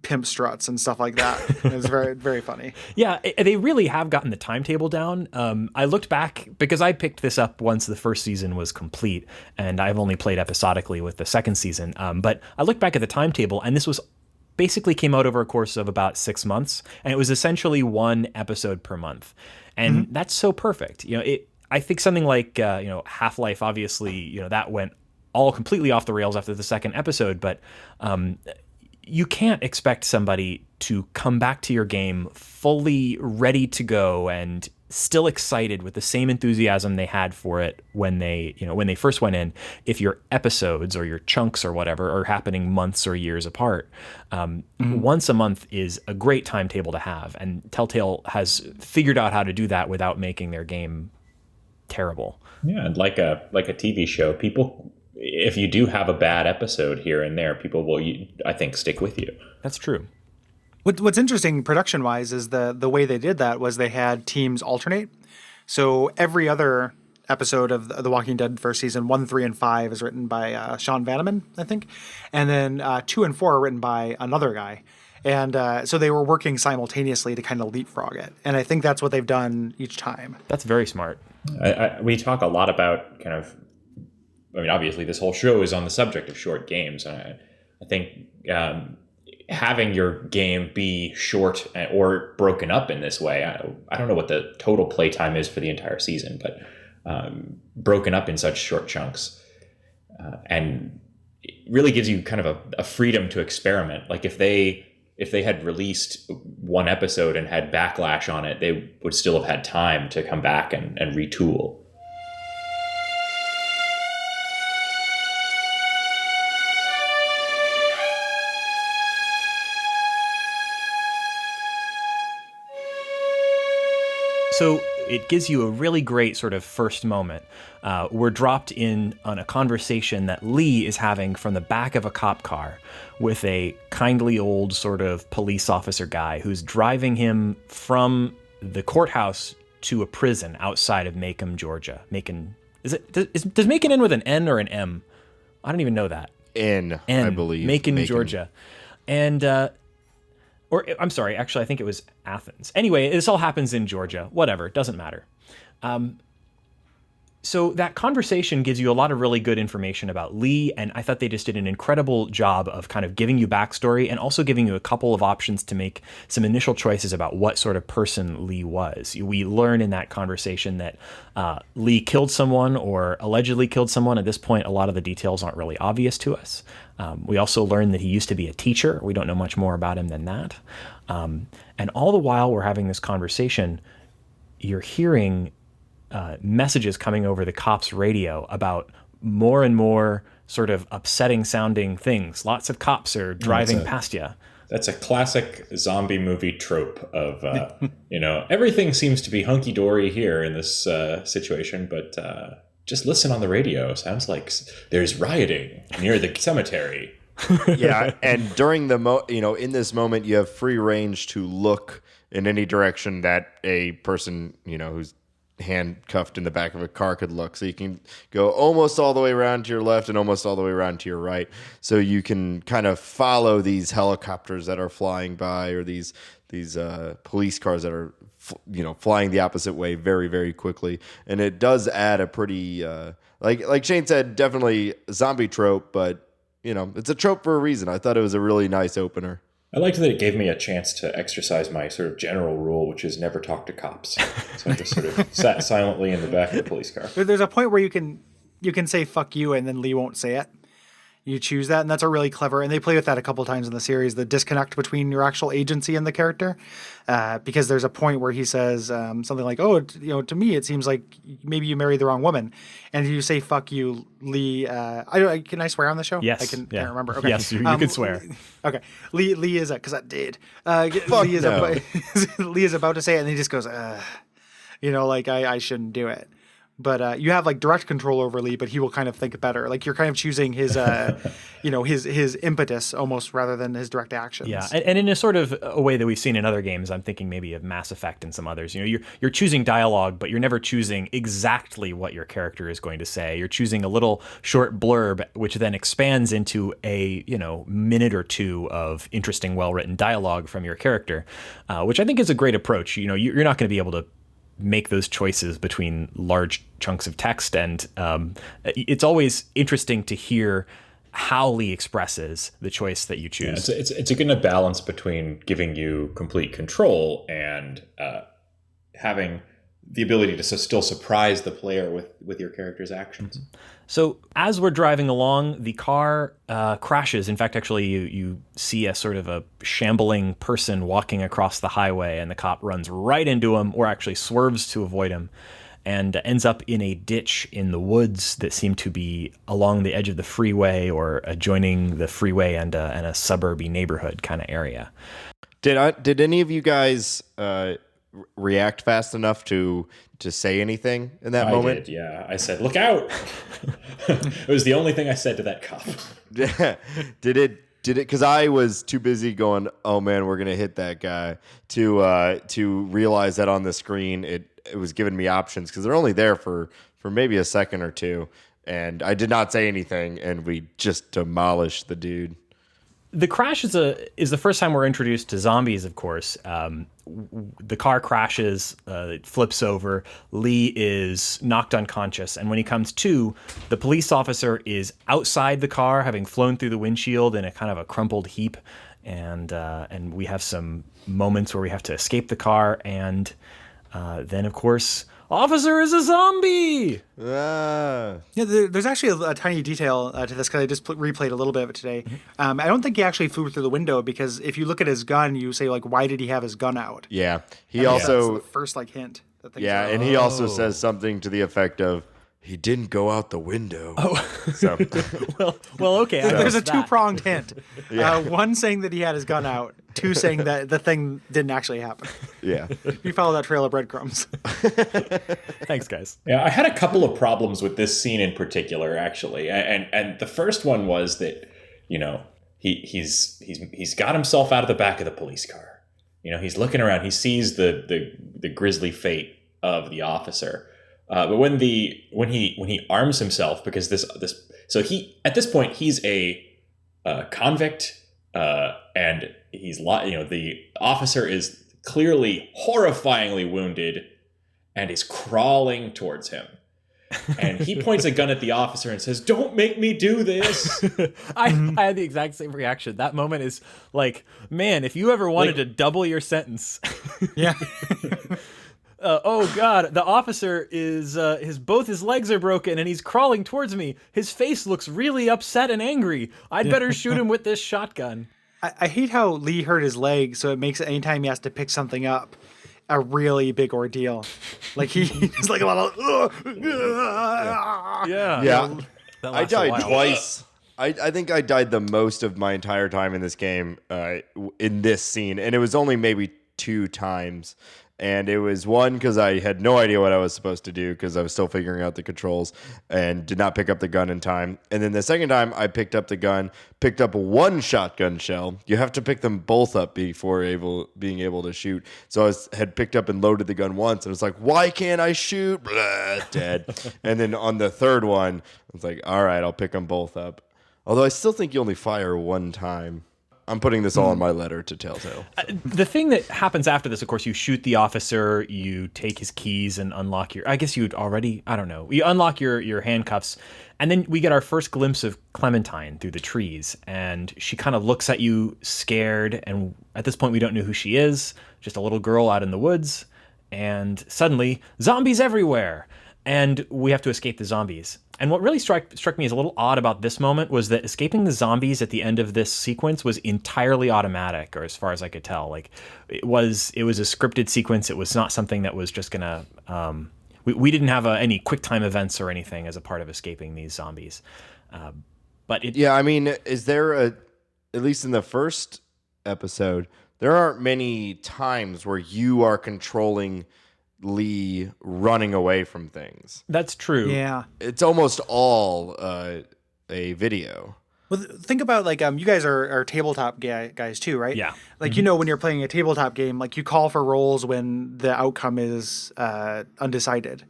pimp struts and stuff like that. It's very, very funny. Yeah, they really have gotten the timetable down. I looked back because I picked this up once the first season was complete, and I've only played episodically with the second season. But I looked back at the timetable, and this was basically came out over a course of about 6 months, and it was essentially one episode per month. And that's so perfect. I think something like Half-Life, obviously, that went all completely off the rails after the second episode, but you can't expect somebody to come back to your game fully ready to go and still excited with the same enthusiasm they had for it when they first went in, if your episodes or your chunks or whatever are happening months or years apart. Once a month is a great timetable to have, and Telltale has figured out how to do that without making their game terrible. Yeah, and like a TV show, people, if you do have a bad episode here and there, people will, I think, stick with you. That's true. What's interesting production-wise is the way they did that was they had teams alternate. So every other episode of The Walking Dead first season, 1, 3, and 5 is written by Sean Vanneman, I think. And then 2 and 4 are written by another guy. And so they were working simultaneously to kind of leapfrog it. And I think that's what they've done each time. That's very smart. We talk a lot about kind of, obviously this whole show is on the subject of short games. And I think having your game be short or broken up in this way, I don't know what the total playtime is for the entire season, but broken up in such short chunks and it really gives you kind of a freedom to experiment. Like if they had released one episode and had backlash on it, they would still have had time to come back and retool. So it gives you a really great sort of first moment. We're dropped in on a conversation that Lee is having from the back of a cop car with a kindly old sort of police officer guy who's driving him from the courthouse to a prison outside of Macon, Georgia. Macon, does Macon end with an N or an M? I don't even know that. N, I believe. Macon, Georgia. And or I'm sorry, actually, I think it was Athens. Anyway, this all happens in Georgia. Whatever, it doesn't matter. So that conversation gives you a lot of really good information about Lee, and I thought they just did an incredible job of kind of giving you backstory and also giving you a couple of options to make some initial choices about what sort of person Lee was. We learn in that conversation that Lee killed someone or allegedly killed someone. At this point, a lot of the details aren't really obvious to us. We also learn that he used to be a teacher. We don't know much more about him than that. And all the while we're having this conversation, you're hearing messages coming over the cops' radio about more and more sort of upsetting sounding things. Lots of cops are driving past you. That's a classic zombie movie trope of, everything seems to be hunky-dory here in this situation, but just listen on the radio. Sounds like there's rioting near the cemetery. Yeah, and during in this moment, you have free range to look in any direction that a person, who's handcuffed in the back of a car could look. So you can go almost all the way around to your left and almost all the way around to your right. So you can kind of follow these helicopters that are flying by, or these police cars that are flying the opposite way very, very quickly. And it does add a pretty like Shane said, definitely a zombie trope, but it's a trope for a reason. I thought it was a really nice opener. I liked that it gave me a chance to exercise my sort of general rule, which is never talk to cops. So I just sort of sat silently in the back of the police car. There's a point where you can say "fuck you" and then Lee won't say it. You choose that, and that's a really clever. And they play with that a couple times in the series, the disconnect between your actual agency and the character, because there's a point where he says something like, "Oh, to me it seems like maybe you married the wrong woman," and if you say "fuck you," Lee, can I swear on the show? Yes, I can't remember. Okay. Yes, you can swear. Okay, Lee is because I did. Fuck Lee is no. Lee is about to say it, and he just goes, I shouldn't do it. But you have like direct control over Lee, but he will kind of think better. Like you're kind of choosing his, his impetus almost rather than his direct actions. Yeah, and in a sort of a way that we've seen in other games, I'm thinking maybe of Mass Effect and some others. You're choosing dialogue, but you're never choosing exactly what your character is going to say. You're choosing a little short blurb, which then expands into a minute or two of interesting, well-written dialogue from your character, which I think is a great approach. You're not going to be able to make those choices between large chunks of text, and it's always interesting to hear how Lee expresses the choice that you choose. Yeah, it's a good balance between giving you complete control and having the ability to still surprise the player with your character's actions. So as we're driving along, the car crashes. In fact, actually, you see a sort of a shambling person walking across the highway, and the cop runs right into him, or actually swerves to avoid him, and ends up in a ditch in the woods that seem to be along the edge of the freeway or adjoining the freeway and a suburby neighborhood kind of area. Did any of you guys react fast enough to say anything in that moment? I did, yeah. I said, "Look out!" It was the only thing I said to that cop. Did it? Because I was too busy going, "Oh man, we're gonna hit that guy," to realize that on the screen it was giving me options, because they're only there for maybe a second or two, and I did not say anything, and we just demolished the dude. The crash is the first time we're introduced to zombies, of course. The car crashes, it flips over. Lee is knocked unconscious, and when he comes to, the police officer is outside the car, having flown through the windshield in a kind of a crumpled heap, and we have some moments where we have to escape the car, and then, of course, officer is a zombie! Yeah, there's actually a tiny detail to this, because I just replayed a little bit of it today. I don't think he actually flew through the window, because if you look at his gun, you say, like, why did he have his gun out? Yeah. That's the first, hint. Yeah, and he also says something to the effect of, he didn't go out the window. Oh. So. well, okay. There's a two-pronged hint. Yeah. One saying that he had his gun out. Two saying that the thing didn't actually happen. Yeah. You follow that trail of breadcrumbs. Thanks, guys. Yeah, I had a couple of problems with this scene in particular, actually. And the first one was that, he's got himself out of the back of the police car. He's looking around. He sees the grisly fate of the officer. But when he arms himself, because so he at this point he's a convict, and he's the officer is clearly horrifyingly wounded and is crawling towards him. And he points a gun at the officer and says, "Don't make me do this." I had the exact same reaction. That moment is like, man, if you ever wanted to double your sentence. Yeah. Oh God, the officer is both his legs are broken and he's crawling towards me. His face looks really upset and angry. I'd better shoot him with this shotgun. I hate how Lee hurt his leg, so it makes it anytime he has to pick something up a really big ordeal. Like he's like a lot of Yeah. Yeah. That I lasts a died while. twice. I think I died the most of my entire time in this game in this scene, and it was only maybe 2 times. And it was one because I had no idea what I was supposed to do because I was still figuring out the controls and did not pick up the gun in time. And then the second time I picked up the gun, picked up 1 shotgun shell. You have to pick them both up before being able to shoot. So had picked up and loaded the gun once, and it's like, why can't I shoot? Blah, dead. And then on the third one, I was like, all right, I'll pick them both up. Although I still think you only fire 1 time. I'm putting this all in my letter to Telltale. The thing that happens after this, of course, you shoot the officer, you take his keys and unlock I guess you'd already, I don't know. You unlock your handcuffs, and then we get our first glimpse of Clementine through the trees, and she kind of looks at you scared, and at this point we don't know who she is, just a little girl out in the woods, and suddenly, zombies everywhere! And we have to escape the zombies. And what really struck me as a little odd about this moment was that escaping the zombies at the end of this sequence was entirely automatic, or as far as I could tell. Like it was a scripted sequence. It was not something that was just gonna. We didn't have any QuickTime events or anything as a part of escaping these zombies. But Yeah, I mean, is there at least in the first episode, there aren't many times where you are controlling Lee running away from things. That's true. Yeah. It's almost all a video. Well, think about like you guys are tabletop guys too, right? Yeah. Like when you're playing a tabletop game, like you call for rolls when the outcome is undecided.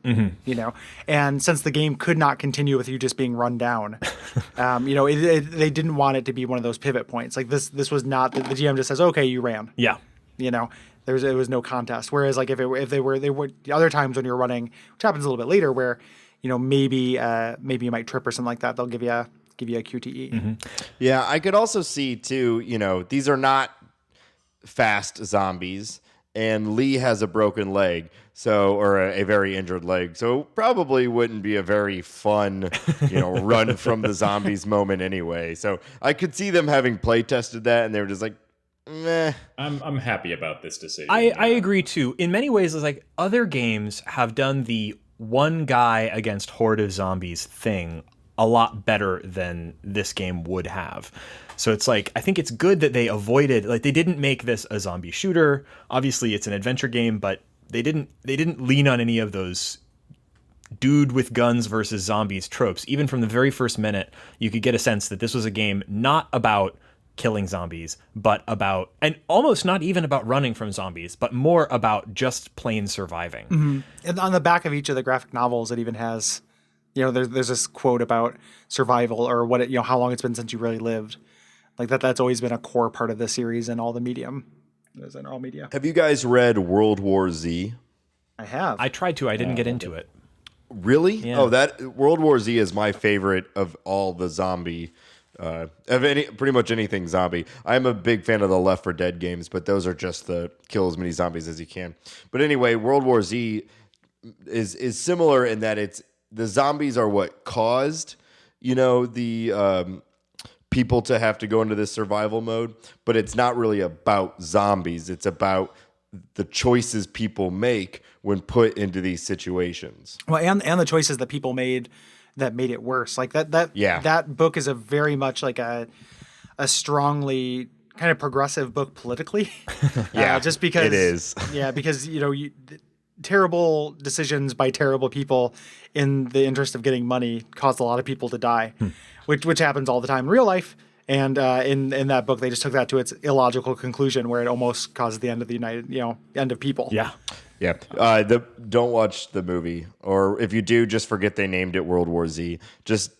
And since the game could not continue with you just being run down, they didn't want it to be one of those pivot points. Like this was not the GM just says, okay, you ran. Yeah. It was no contest. Whereas like if they were the other times when you're running, which happens a little bit later, where maybe you might trip or something like that, they'll give you a QTE. Yeah, I could also see too. These are not fast zombies, and Lee has a broken leg, or a very injured leg, so probably wouldn't be a very fun run from the zombies moment anyway. So I could see them having play tested that, and they were just like, meh. I'm happy about this decision. I agree too. In many ways, it's like other games have done the one guy against horde of zombies thing a lot better than this game would have. So it's like, I think it's good that they avoided, like they didn't make this a zombie shooter. Obviously it's an adventure game, but they didn't lean on any of those dude with guns versus zombies tropes. Even from the very first minute, you could get a sense that this was a game not about killing zombies, but about, and almost not even about running from zombies, but more about just plain surviving. Mm-hmm. And on the back of each of the graphic novels, it even has, there's this quote about survival or what how long it's been since you really lived. Like that's always been a core part of the series and all the medium. There's in all media. Have you guys read World War Z? I have. I tried to, I didn't get into it. Really? Yeah. Oh, that World War Z is my favorite of all the zombie. Pretty much anything zombie. I'm a big fan of the Left 4 Dead games, but those are just the kill as many zombies as you can. But anyway, World War Z is similar in that it's the zombies are what caused, the people to have to go into this survival mode, but it's not really about zombies. It's about the choices people make when put into these situations. Well, and the choices that people made that made it worse. Like that book is a very much like a strongly kind of progressive book politically. Just because it is. Yeah, because terrible decisions by terrible people in the interest of getting money caused a lot of people to die, which happens all the time in real life. And in that book, they just took that to its illogical conclusion, where it almost caused the end of the end of people. Yeah. Yeah. Don't watch the movie, or if you do, just forget they named it World War Z. Just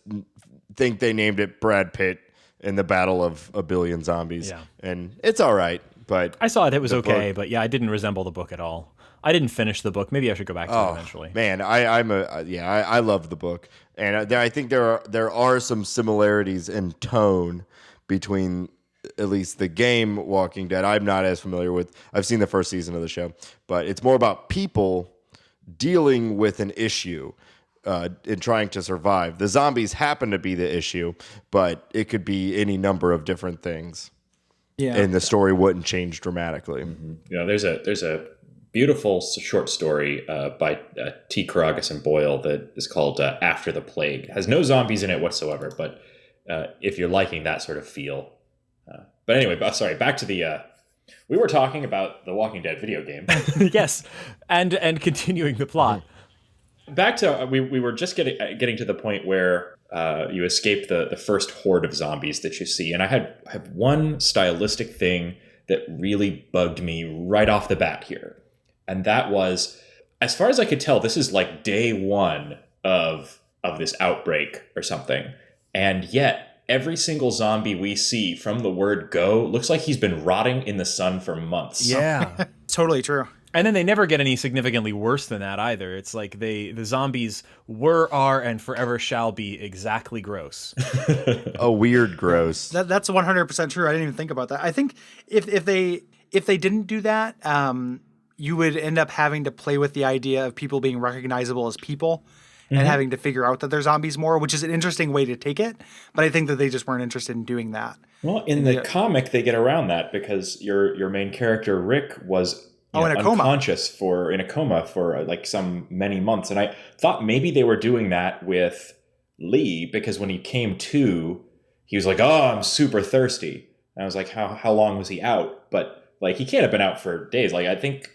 think they named it Brad Pitt in the Battle of a Billion Zombies. Yeah. And it's all right. but I saw it. It was the okay, book- but yeah, it didn't resemble the book at all. I didn't finish the book. Maybe I should go back to it eventually. Man, I love the book, and I think there are some similarities in tone between at least the game Walking Dead. I'm not as familiar with. I've seen the first season of the show, but it's more about people dealing with an issue in trying to survive. The zombies happen to be the issue, but it could be any number of different things. Yeah. And the story wouldn't change dramatically. There's a beautiful short story by T. Carragus and Boyle that is called After the Plague. It has no zombies in it whatsoever, but if you're liking that sort of feel. But anyway, back to the... we were talking about the Walking Dead video game. Yes, and continuing the plot. Back to... we were just getting to the point where you escape the first horde of zombies that you see. And I have one stylistic thing that really bugged me right off the bat here. And that was, as far as I could tell, this is like day one of this outbreak or something. And yet, every single zombie we see from the word go looks like he's been rotting in the sun for months. Yeah. Totally true. And then they never get any significantly worse than that either. It's like the zombies were, are, and forever shall be exactly gross. A weird gross. That's 100% true. I didn't even think about that. I think if they didn't do that, you would end up having to play with the idea of people being recognizable as people and having to figure out that they're zombies more, which is an interesting way to take it. But I think that they just weren't interested in doing that. Well, in the comic, they get around that because your main character, Rick, was unconscious in a coma for like many months. And I thought maybe they were doing that with Lee because when he came to, he was like, "Oh, I'm super thirsty." And I was like, how long was he out? But like, he can't have been out for days. Like, I think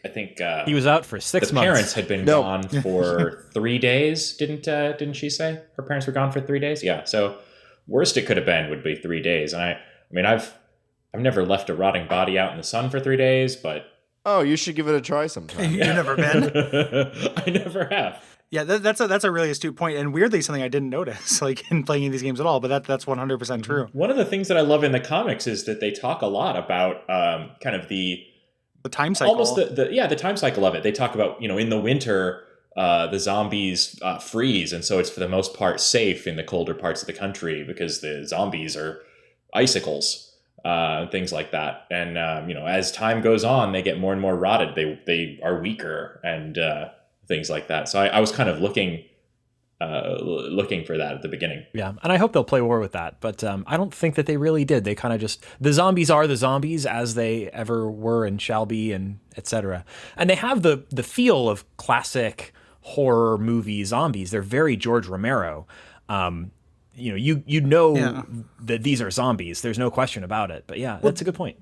he was out for 6 months. The parents had been gone for 3 days. Didn't she say her parents were gone for 3 days? Yeah. So worst it could have been would be 3 days. And I mean, I've never left a rotting body out in the sun for 3 days, but Oh, you should give it a try sometime. You've never been? I never have. Yeah, that's a really astute point, and weirdly something I didn't notice, like in playing these games at all. But that's 100% true. One of the things that I love in the comics is that they talk a lot about kind of the time cycle, almost the time cycle of it. They talk about in the winter the zombies freeze, and so it's for the most part safe in the colder parts of the country because the zombies are icicles. Things like that, and as time goes on, they get more and more rotted. They are weaker and things like that. So I was kind of looking for that at the beginning. Yeah, and I hope they'll play more with that, but I don't think that they really did. They kind of just the zombies are the zombies as they ever were and shall be, and etc. And they have the feel of classic horror movie zombies. They're very George Romero. That these are zombies. There's no question about it. But yeah, that's a good point.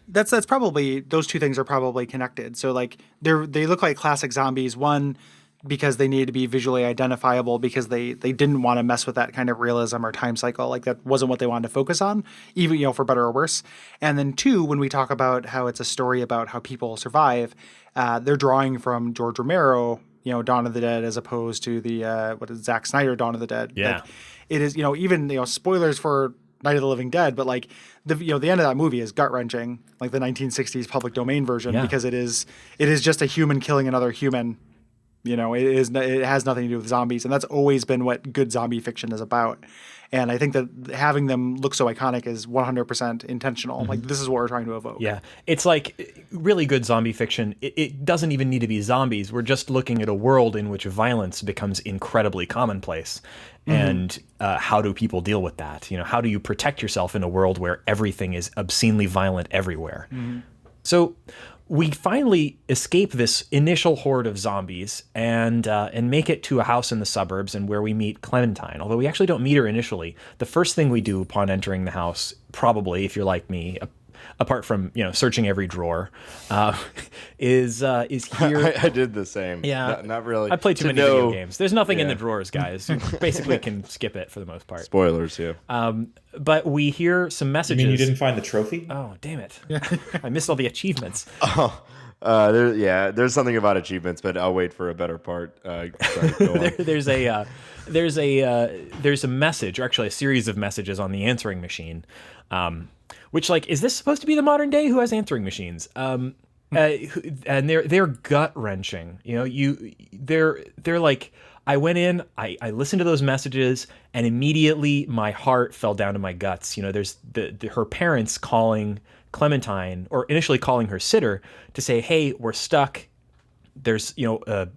That's probably, those two things are probably connected. So like they look like classic zombies. One, because they needed to be visually identifiable because they didn't want to mess with that kind of realism or time cycle. Like that wasn't what they wanted to focus on, even for better or worse. And then two, when we talk about how it's a story about how people survive, they're drawing from George Romero, Dawn of the Dead, as opposed to the Zack Snyder Dawn of the Dead. Yeah. Like, it is, even spoilers for Night of the Living Dead, but like the end of that movie is gut wrenching, like the 1960s public domain version, because it is just a human killing another human. It has nothing to do with zombies, and that's always been what good zombie fiction is about. And I think that having them look so iconic is 100% intentional. Mm-hmm. Like, this is what we're trying to evoke. Yeah. It's like really good zombie fiction. It doesn't even need to be zombies. We're just looking at a world in which violence becomes incredibly commonplace. Mm-hmm. And how do people deal with that? How do you protect yourself in a world where everything is obscenely violent everywhere? Mm-hmm. So we finally escape this initial horde of zombies and make it to a house in the suburbs, and where we meet Clementine. Although we actually don't meet her initially. The first thing we do upon entering the house, probably, if you're like me, apart from searching every drawer, is here. I did the same. Yeah, not really. I played too many video games. There's nothing in the drawers, guys. You basically can skip it for the most part. Spoilers, yeah. But we hear some messages. You mean you didn't find the trophy? Oh, damn it! I missed all the achievements. There's something about achievements, but I'll wait for a better part. Sorry, go on. There's a message, or actually a series of messages on the answering machine. which like, is this supposed to be the modern day? Who has answering machines? And they're gut wrenching. You know, they're like, I went in, I listened to those messages, and immediately my heart fell down to my guts. You know, there's her parents calling Clementine, or initially calling her sitter to say, hey, we're stuck. There's, you know,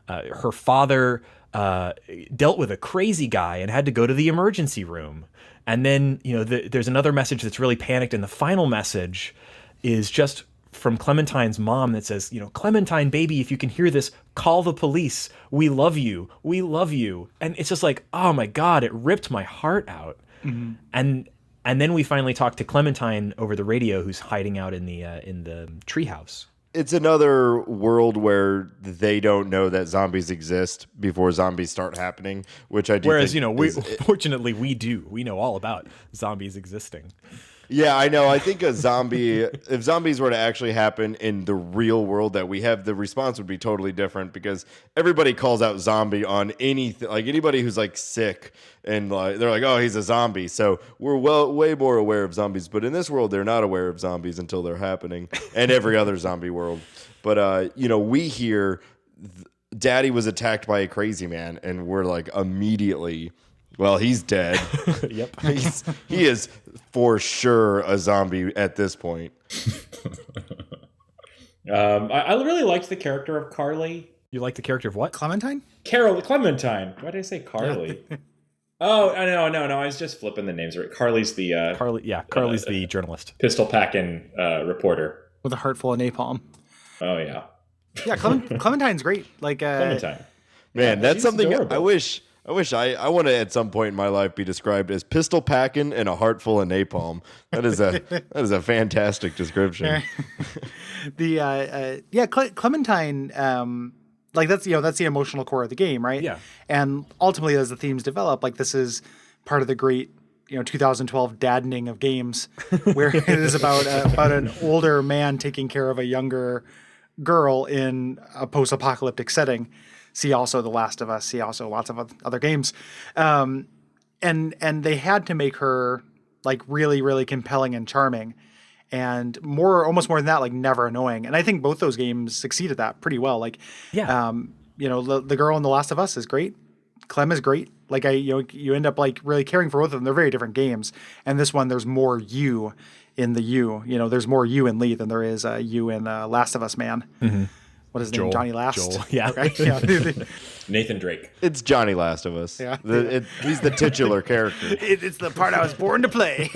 her father dealt with a crazy guy and had to go to the emergency room. And then, you know, there's another message that's really panicked. And the final message is just from Clementine's mom that says, you know, Clementine, baby, if you can hear this, call the police. We love you. We love you. And it's just like, oh my God, it ripped my heart out. Mm-hmm. And then we finally talked to Clementine over the radio, who's hiding out in the treehouse. It's another world where they don't know that zombies exist before zombies start happening, which I do. Whereas, think you know, fortunately we do. We know all about zombies existing. Yeah, I know. I think if zombies were to actually happen in the real world that we have, the response would be totally different, because everybody calls out zombie on anything, like anybody who's like sick, and like they're like, oh, he's a zombie. So we're way more aware of zombies. But in this world, they're not aware of zombies until they're happening, and every other zombie world. But you know, we hear Daddy was attacked by a crazy man, and we're like immediately, well, he's dead. Yep. He is for sure a zombie at this point. I really liked the character of Carly. You like the character of what? Clementine? Clementine. Why did I say Carly? Oh, no. I was just flipping the names right. Carly's the... Carly's the journalist. Pistol packing reporter. With a heart full of napalm. Oh, yeah. Yeah, Clementine's great. Like Clementine. Man, that's something adorable. I want to at some point in my life be described as pistol packing and a heart full of napalm. That is a fantastic description. Clementine, like that's the emotional core of the game, right? Yeah. And ultimately, as the themes develop, like this is part of the great 2012 daddening of games, where it is about an older man taking care of a younger girl in a post-apocalyptic setting. See also The Last of Us. See also lots of other games, and they had to make her like really, really compelling and charming, and almost more than that, like never annoying. And I think both those games succeeded that pretty well. Like, the girl in The Last of Us is great. Clem is great. Like you end up like really caring for both of them. They're very different games, and this one there's more you in the you. There's more you in Lee than there is you in Last of Us Man. Mm-hmm. What is his name? Johnny Last? Joel, yeah. Okay. Yeah. Nathan Drake. It's Johnny Last of Us. Yeah. He's the titular character. It's the part I was born to play.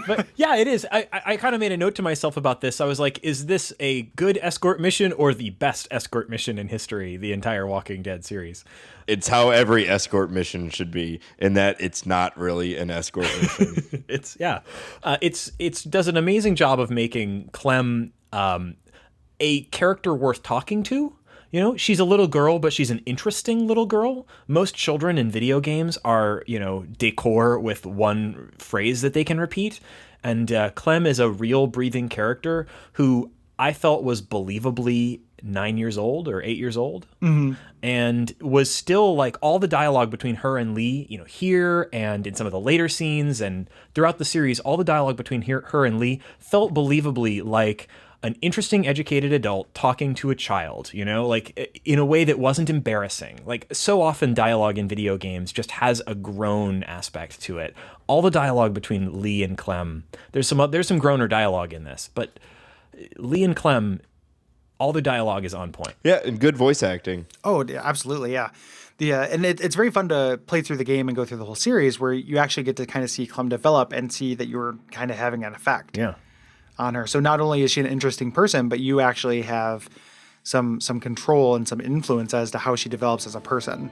But yeah, it is. I kind of made a note to myself about this. I was like, is this a good escort mission or the best escort mission in history, the entire Walking Dead series? It's how every escort mission should be, in that it's not really an escort mission. It's does an amazing job of making Clem a character worth talking to. She's a little girl, but she's an interesting little girl. Most children in video games are, decor with one phrase that they can repeat. And Clem is a real breathing character who I felt was believably 9 years old or 8 years old. Mm-hmm. And was still like all the dialogue between her and Lee, here and in some of the later scenes and throughout the series, all the dialogue between her and Lee felt believably like an interesting, educated adult talking to a child, like in a way that wasn't embarrassing. Like so often dialogue in video games just has a grown aspect to it. All the dialogue between Lee and Clem, there's some groaner dialogue in this, but Lee and Clem, all the dialogue is on point. Yeah, and good voice acting. Oh, absolutely, yeah. And it's very fun to play through the game and go through the whole series where you actually get to kind of see Clem develop and see that you're kind of having an effect. Yeah. On her. So not only is she an interesting person, but you actually have some control and some influence as to how she develops as a person.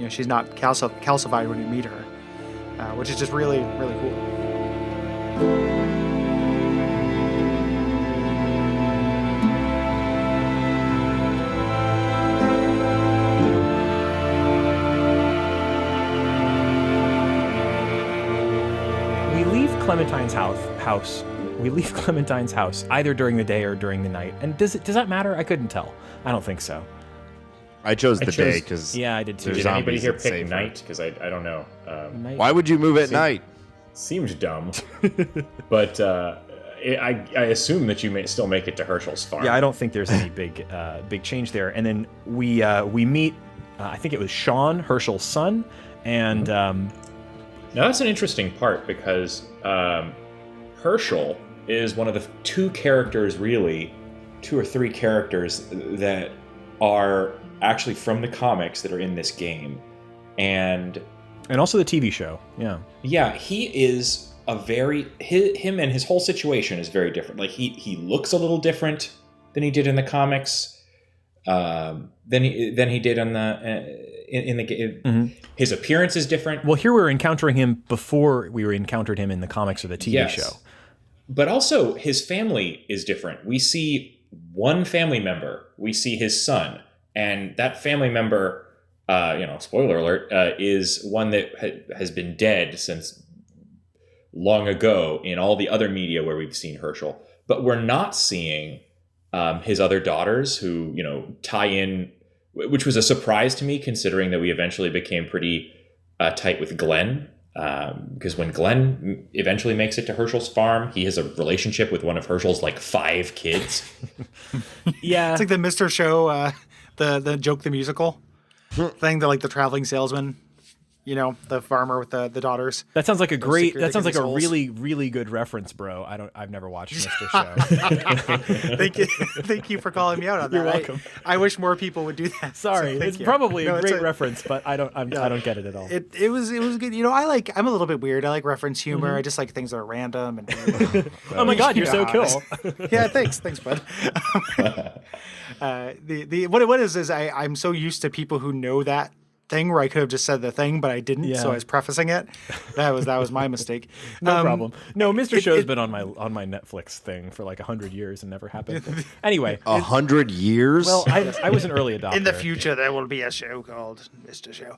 She's not calcified when you meet her, which is just really, really cool. We leave Clementine's house. We leave Clementine's house either during the day or during the night. And does that matter? I couldn't tell. I don't think so. I chose the day because I did too. Did anybody here pick night? Because I don't know. Why would you move at night? seemed dumb. But I assume that you may still make it to Herschel's farm. Yeah, I don't think there's any big change there. And then we meet, I think it was Sean, Herschel's son, and now that's an interesting part because Herschel is one of the two or three characters that are actually from the comics that are in this game, and also the TV show. Yeah, he is him and his whole situation is very different. Like he looks a little different than he did in the comics, than he did in the game. Mm-hmm. His appearance is different. Well, here we're encountering him before we encountered him in the comics or the TV show. But also his family is different. We see one family member. We see his son, and that family member, spoiler alert, is one that has been dead since long ago in all the other media where we've seen Herschel. But we're not seeing his other daughters who, tie in, which was a surprise to me considering that we eventually became pretty tight with Glenn. Because when Glenn eventually makes it to Herschel's farm, he has a relationship with one of Herschel's 5 kids. Yeah. It's like the Mr. Show, the Joke the Musical thing, the traveling salesman. The farmer with the daughters. That sounds like a really, really good reference, bro. I've never watched Mr. Show. Thank you for calling me out on that. You're welcome. I wish more people would do that. Sorry, so it's probably a great reference, but I don't get it at all. It was good. I'm a little bit weird. I like reference humor. Mm-hmm. I just like things that are random and. Oh my God, you're so cool. Yeah, thanks, bud. What it is I'm so used to people who know that thing where I could have just said the thing, but I didn't. So I was prefacing it. That was my mistake. No problem. No, Mr. Show's been on my Netflix thing for 100 years and never happened. Anyway, 100 years. Well, I was an early adopter. In the future, there will be a show called Mr. Show.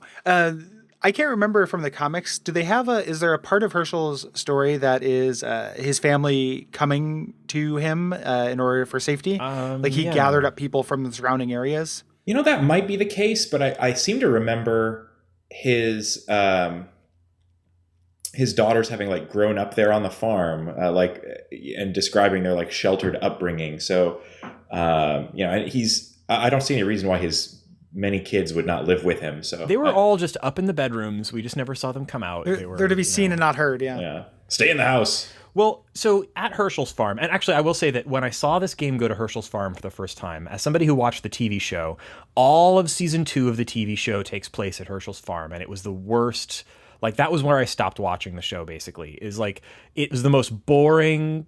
I can't remember from the comics. Do they have is there a part of Herschel's story that is his family coming to him in order for safety? He gathered up people from the surrounding areas? That might be the case, but I seem to remember his daughters having grown up there on the farm, and describing their sheltered upbringing. So, I don't see any reason why his many kids would not live with him. So they were all just up in the bedrooms. We just never saw them come out. They're to be seen and not heard. Yeah. Stay in the house. Well, so at Herschel's farm, and actually I will say that when I saw this game go to Herschel's farm for the first time, as somebody who watched the TV show, all of season 2 of the TV show takes place at Herschel's farm, and it was the worst. That was where I stopped watching the show, basically. It was the most boring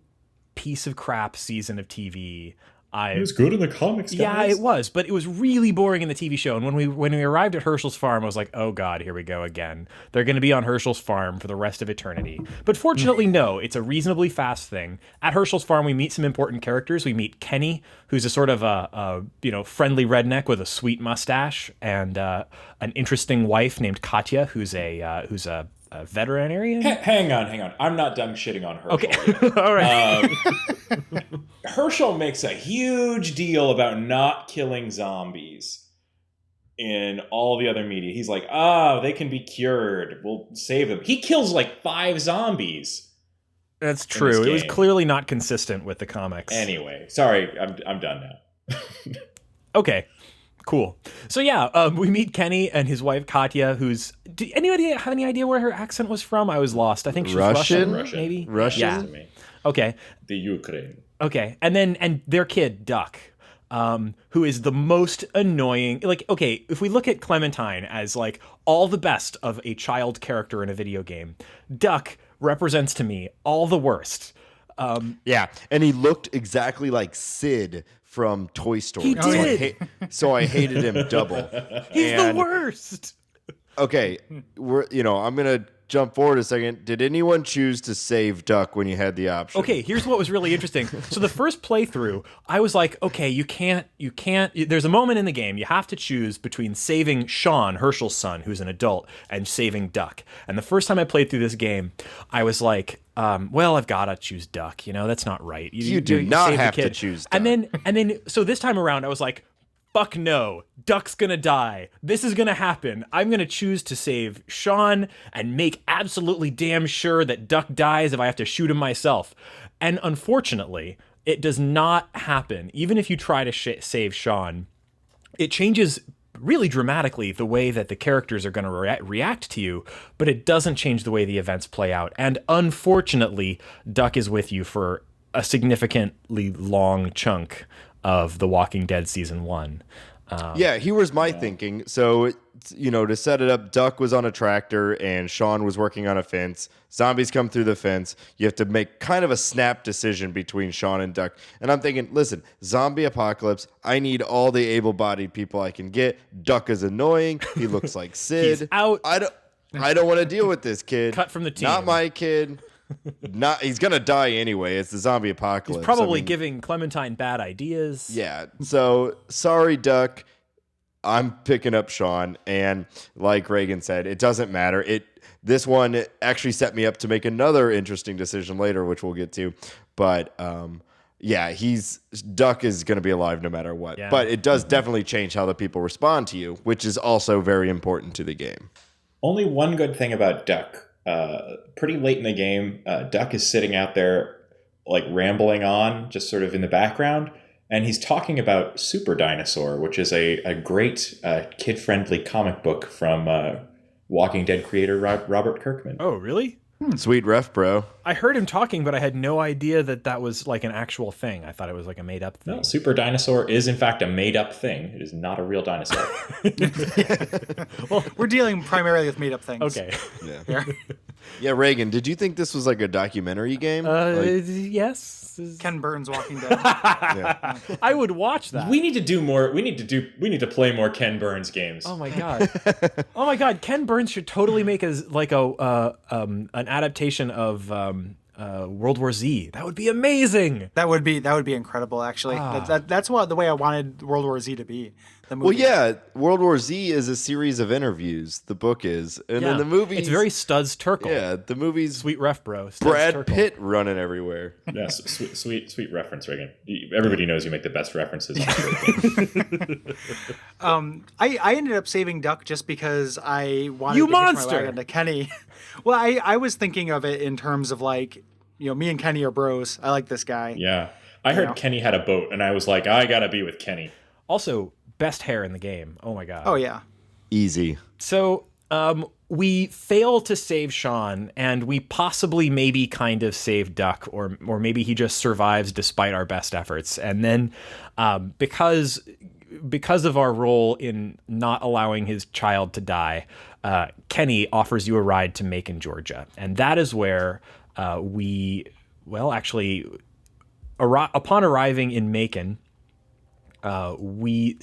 piece of crap season of TV. It was good in the comics, guys. Yeah, it was, but it was really boring in the TV show. And when we arrived at Herschel's farm, I was like, oh God, here we go again. They're going to be on Herschel's farm for the rest of eternity. But fortunately, no, it's a reasonably fast thing. At Herschel's farm, we meet some important characters. We meet Kenny, who's a sort of a friendly redneck with a sweet mustache, and an interesting wife named Katya, who's a veterinarian. Hang on. I'm not done shitting on Herschel. Okay. All right. Herschel makes a huge deal about not killing zombies in all the other media. He's like, they can be cured. We'll save them. He kills 5 zombies. That's true. It was clearly not consistent with the comics. Anyway, sorry. I'm done now. Okay. Cool. So yeah, we meet Kenny and his wife Katya, who's. Do anybody have any idea where her accent was from? I was lost. I think she's Russian, maybe. Russian. Yeah. Okay. The Ukraine. Okay, and their kid Duck, who is the most annoying. Okay, if we look at Clementine as all the best of a child character in a video game, Duck represents to me all the worst. Yeah, and he looked exactly like Sid from Toy Story. He did. So I hated him double. He's the worst. Okay, I'm gonna jump forward a second. Did anyone choose to save Duck when you had the option? Okay, here's what was really interesting. So the first playthrough, I was like, okay, you can't. There's a moment in the game you have to choose between saving Sean, Herschel's son, who's an adult, and saving Duck. And the first time I played through this game, I was like, well, I've got to choose Duck. That's not right. You do not have to choose Duck. And then, so this time around, I was like, fuck no, Duck's gonna die. This is gonna happen. I'm gonna choose to save Sean and make absolutely damn sure that Duck dies if I have to shoot him myself. And unfortunately, it does not happen. Even if you try to save Sean, it changes really dramatically the way that the characters are going to react to you, but it doesn't change the way the events play out. And unfortunately, Duck is with you for a significantly long chunk of The Walking Dead season 1. Yeah, here was my thinking. So, to set it up, Duck was on a tractor and Sean was working on a fence. Zombies come through the fence. You have to make kind of a snap decision between Sean and Duck. And I'm thinking, listen, zombie apocalypse. I need all the able-bodied people I can get. Duck is annoying. He looks like Sid. He's out. I don't want to deal with this kid. Cut from the team. Not my kid. He's gonna die anyway. It's the zombie apocalypse. He's probably giving Clementine bad ideas. Yeah. So sorry, Duck. I'm picking up Sean, and like Reagan said, it doesn't matter. This one actually set me up to make another interesting decision later, which we'll get to. But Duck is going to be alive no matter what. Yeah. But it does definitely change how the people respond to you, which is also very important to the game. Only one good thing about Duck. Pretty late in the game, Duck is sitting out there like rambling on, just sort of in the background. And he's talking about Super Dinosaur, which is a great kid-friendly comic book from Walking Dead creator Robert Kirkman. Oh, really? Sweet ref, bro. I heard him talking, but I had no idea that was like an actual thing. I thought it was like a made-up thing. No, Super Dinosaur is in fact a made-up thing. It is not a real dinosaur. Well, we're dealing primarily with made-up things. Okay. Yeah. Yeah, Reagan, did you think this was like a documentary game? Yes. Ken Burns Walking Dead. Yeah. I would watch that. We need to do more. We need to play more Ken Burns games. Oh my god! Oh my god! Ken Burns should totally make an adaptation of World War Z. That would be amazing. That would be incredible. Actually, that's the way I wanted World War Z to be. The movie. Well, yeah, World War Z is a series of interviews. The book is, and in the movies, it's very Studs Terkel. Yeah, the movies. Sweet ref, bro. Studs Brad Terkel. Pitt running everywhere. Yes, sweet reference, Reagan. Everybody knows you make the best references. I ended up saving Duck just because I wanted You to hitch my monster! wagon to Kenny. Well, I was thinking of it in terms of like, me and Kenny are bros. I like this guy. Yeah, I heard Kenny had a boat, and I was like, I gotta be with Kenny. Also, best hair in the game. Oh my god. Oh yeah. Easy. So, we fail to save Sean, and we possibly maybe kind of save Duck, or maybe he just survives despite our best efforts. And then, because of our role in not allowing his child to die, Kenny offers you a ride to Macon, Georgia, and that is where upon arriving in Macon. We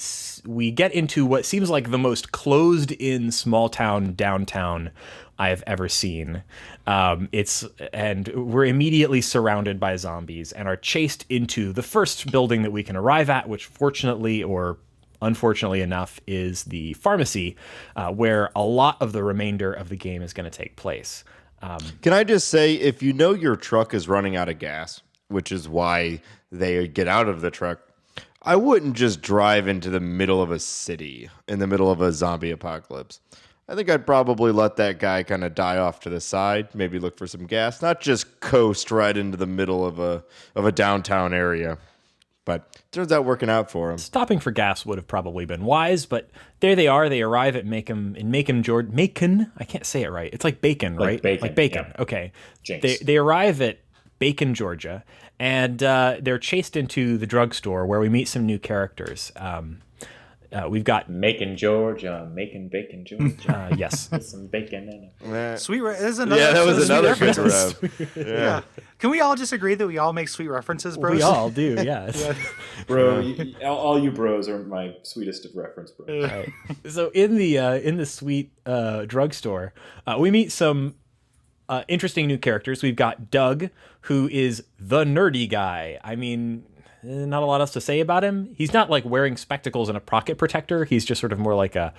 get into what seems like the most closed-in small-town downtown I've ever seen. And we're immediately surrounded by zombies and are chased into the first building that we can arrive at, which fortunately or unfortunately enough is the pharmacy, where a lot of the remainder of the game is going to take place. Can I just say, if you know your truck is running out of gas, which is why they get out of the truck, I wouldn't just drive into the middle of a city in the middle of a zombie apocalypse. I think I'd probably let that guy kind of die off to the side, maybe look for some gas, not just coast right into the middle of a downtown area. But it turns out working out for him. Stopping for gas would have probably been wise, but there they are. They arrive at Macon, Georgia. Macon? I can't say it right. It's like bacon, right? Bacon, like bacon. yeah. Okay. Jinx. They arrive at Bacon, Georgia, and they're chased into the drugstore where we meet some new characters. We've got Macon, Georgia, making bacon, Georgia. yes, With some bacon in it. Sweet. There's another. Yeah, that was sweet another good reference. rev. Yeah. Can we all just agree that we all make sweet references, bros? we all do. Yes. Bro, all you bros are my sweetest of reference bros. Right. So in the sweet drugstore, we meet some interesting new characters. We've got Doug, who is the nerdy guy. I mean, not a lot else to say about him. He's not like wearing spectacles and a pocket protector. He's just sort of more like a,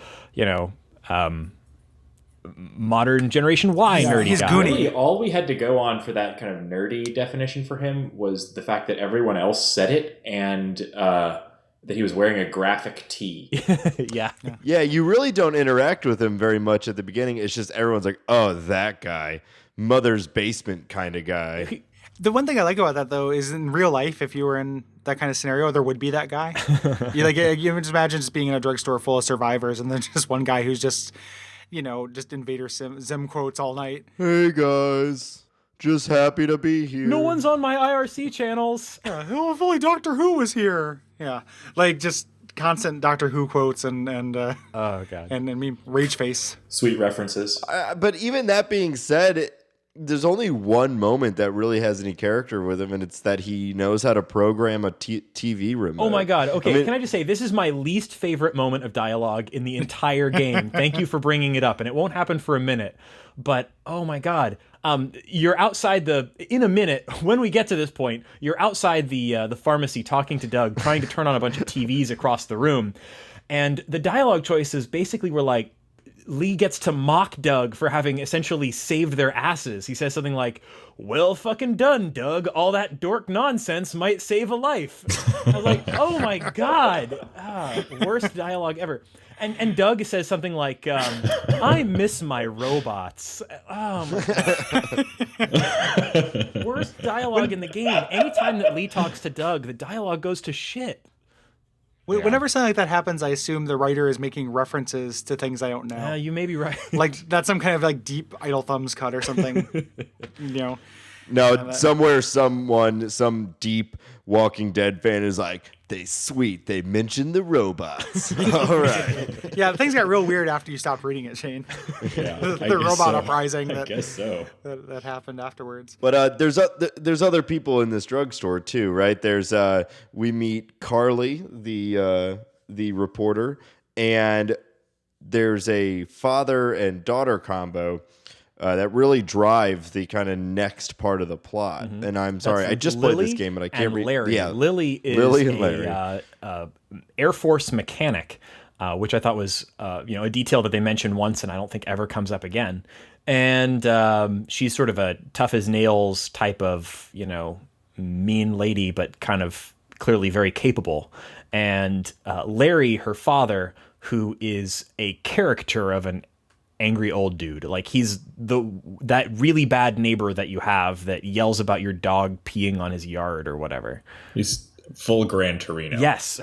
modern Generation Y nerdy he's guy. goony. Really, all we had to go on for that kind of nerdy definition for him was the fact that everyone else said it, and That he was wearing a graphic tee. Yeah. Yeah, you really don't interact with him very much at the beginning. It's just everyone's like, oh, that guy. Mother's basement kind of guy. The one thing I like about that, though, is in real life, if you were in that kind of scenario, there would be that guy. You just imagine just being in a drugstore full of survivors, and then just one guy who's just, just Invader Zim quotes all night. Hey, guys. Just happy to be here. No one's on my IRC channels. Yeah, oh, if only Doctor Who was here. Yeah, like just constant Doctor Who quotes and Oh, God. and me rage face. Sweet references. But even that being said, there's only one moment that really has any character with him, and it's that he knows how to program a TV remote. Oh my God. Okay, can I just say, this is my least favorite moment of dialogue in the entire game. Thank you for bringing it up, and it won't happen for a minute. But, oh my God. You're outside in a minute, when we get to this point, you're outside the pharmacy talking to Doug, trying to turn on a bunch of TVs across the room. And the dialogue choices basically were like, Lee gets to mock Doug for having essentially saved their asses. He says something like, well fucking done, Doug. All that dork nonsense might save a life. I was like, oh my God. Worst dialogue ever. And Doug says something like, I miss my robots. Oh my God. Worst dialogue in the game. Anytime that Lee talks to Doug, the dialogue goes to shit. Whenever something like that happens, I assume the writer is making references to things I don't know. You may be right. Like that's some kind of like deep Idle Thumbs cut or something. No, somewhere some deep Walking Dead fan is like, they mentioned the robots. All right. Yeah, things got real weird after you stopped reading it, Shane. Yeah, the robot uprising I guess so. that happened afterwards. But there's other people in this drugstore too, right? There's we meet Carly, the reporter, and there's a father and daughter combo that really drive the kind of next part of the plot. Mm-hmm. And I'm sorry, I just played this game and I can't read. Larry. Yeah, Lily is a Air Force mechanic, which I thought was a detail that they mentioned once and I don't think ever comes up again. And she's sort of a tough as nails type of mean lady, but kind of clearly very capable. And Larry, her father, who is a caricature of an angry old dude. Like he's that really bad neighbor that you have that yells about your dog peeing on his yard or whatever. He's full Gran Torino. Yes.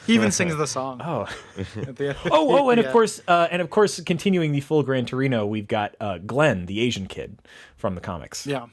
He even sings the song. Oh. And of course, continuing the full Gran Torino, we've got Glenn, the Asian kid from the comics. Yeah.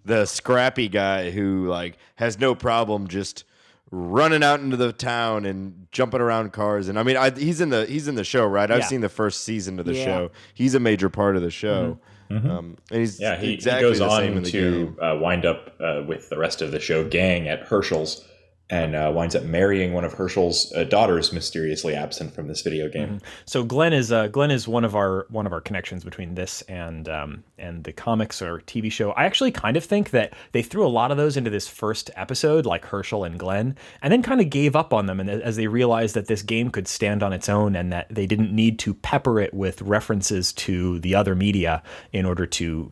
The scrappy guy who has no problem just running out into the town and jumping around cars. And I mean, he's in the show, right? I've seen the first season of the show. He's a major part of the show. Mm-hmm. And he's he exactly goes the on same in the to wind up with the rest of the show gang at Herschel's and winds up marrying one of Herschel's daughters, mysteriously absent from this video game. Mm-hmm. So Glenn is one of our connections between this and the comics or TV show. I actually kind of think that they threw a lot of those into this first episode, like Herschel and Glenn, and then kind of gave up on them, and as they realized that this game could stand on its own and that they didn't need to pepper it with references to the other media in order to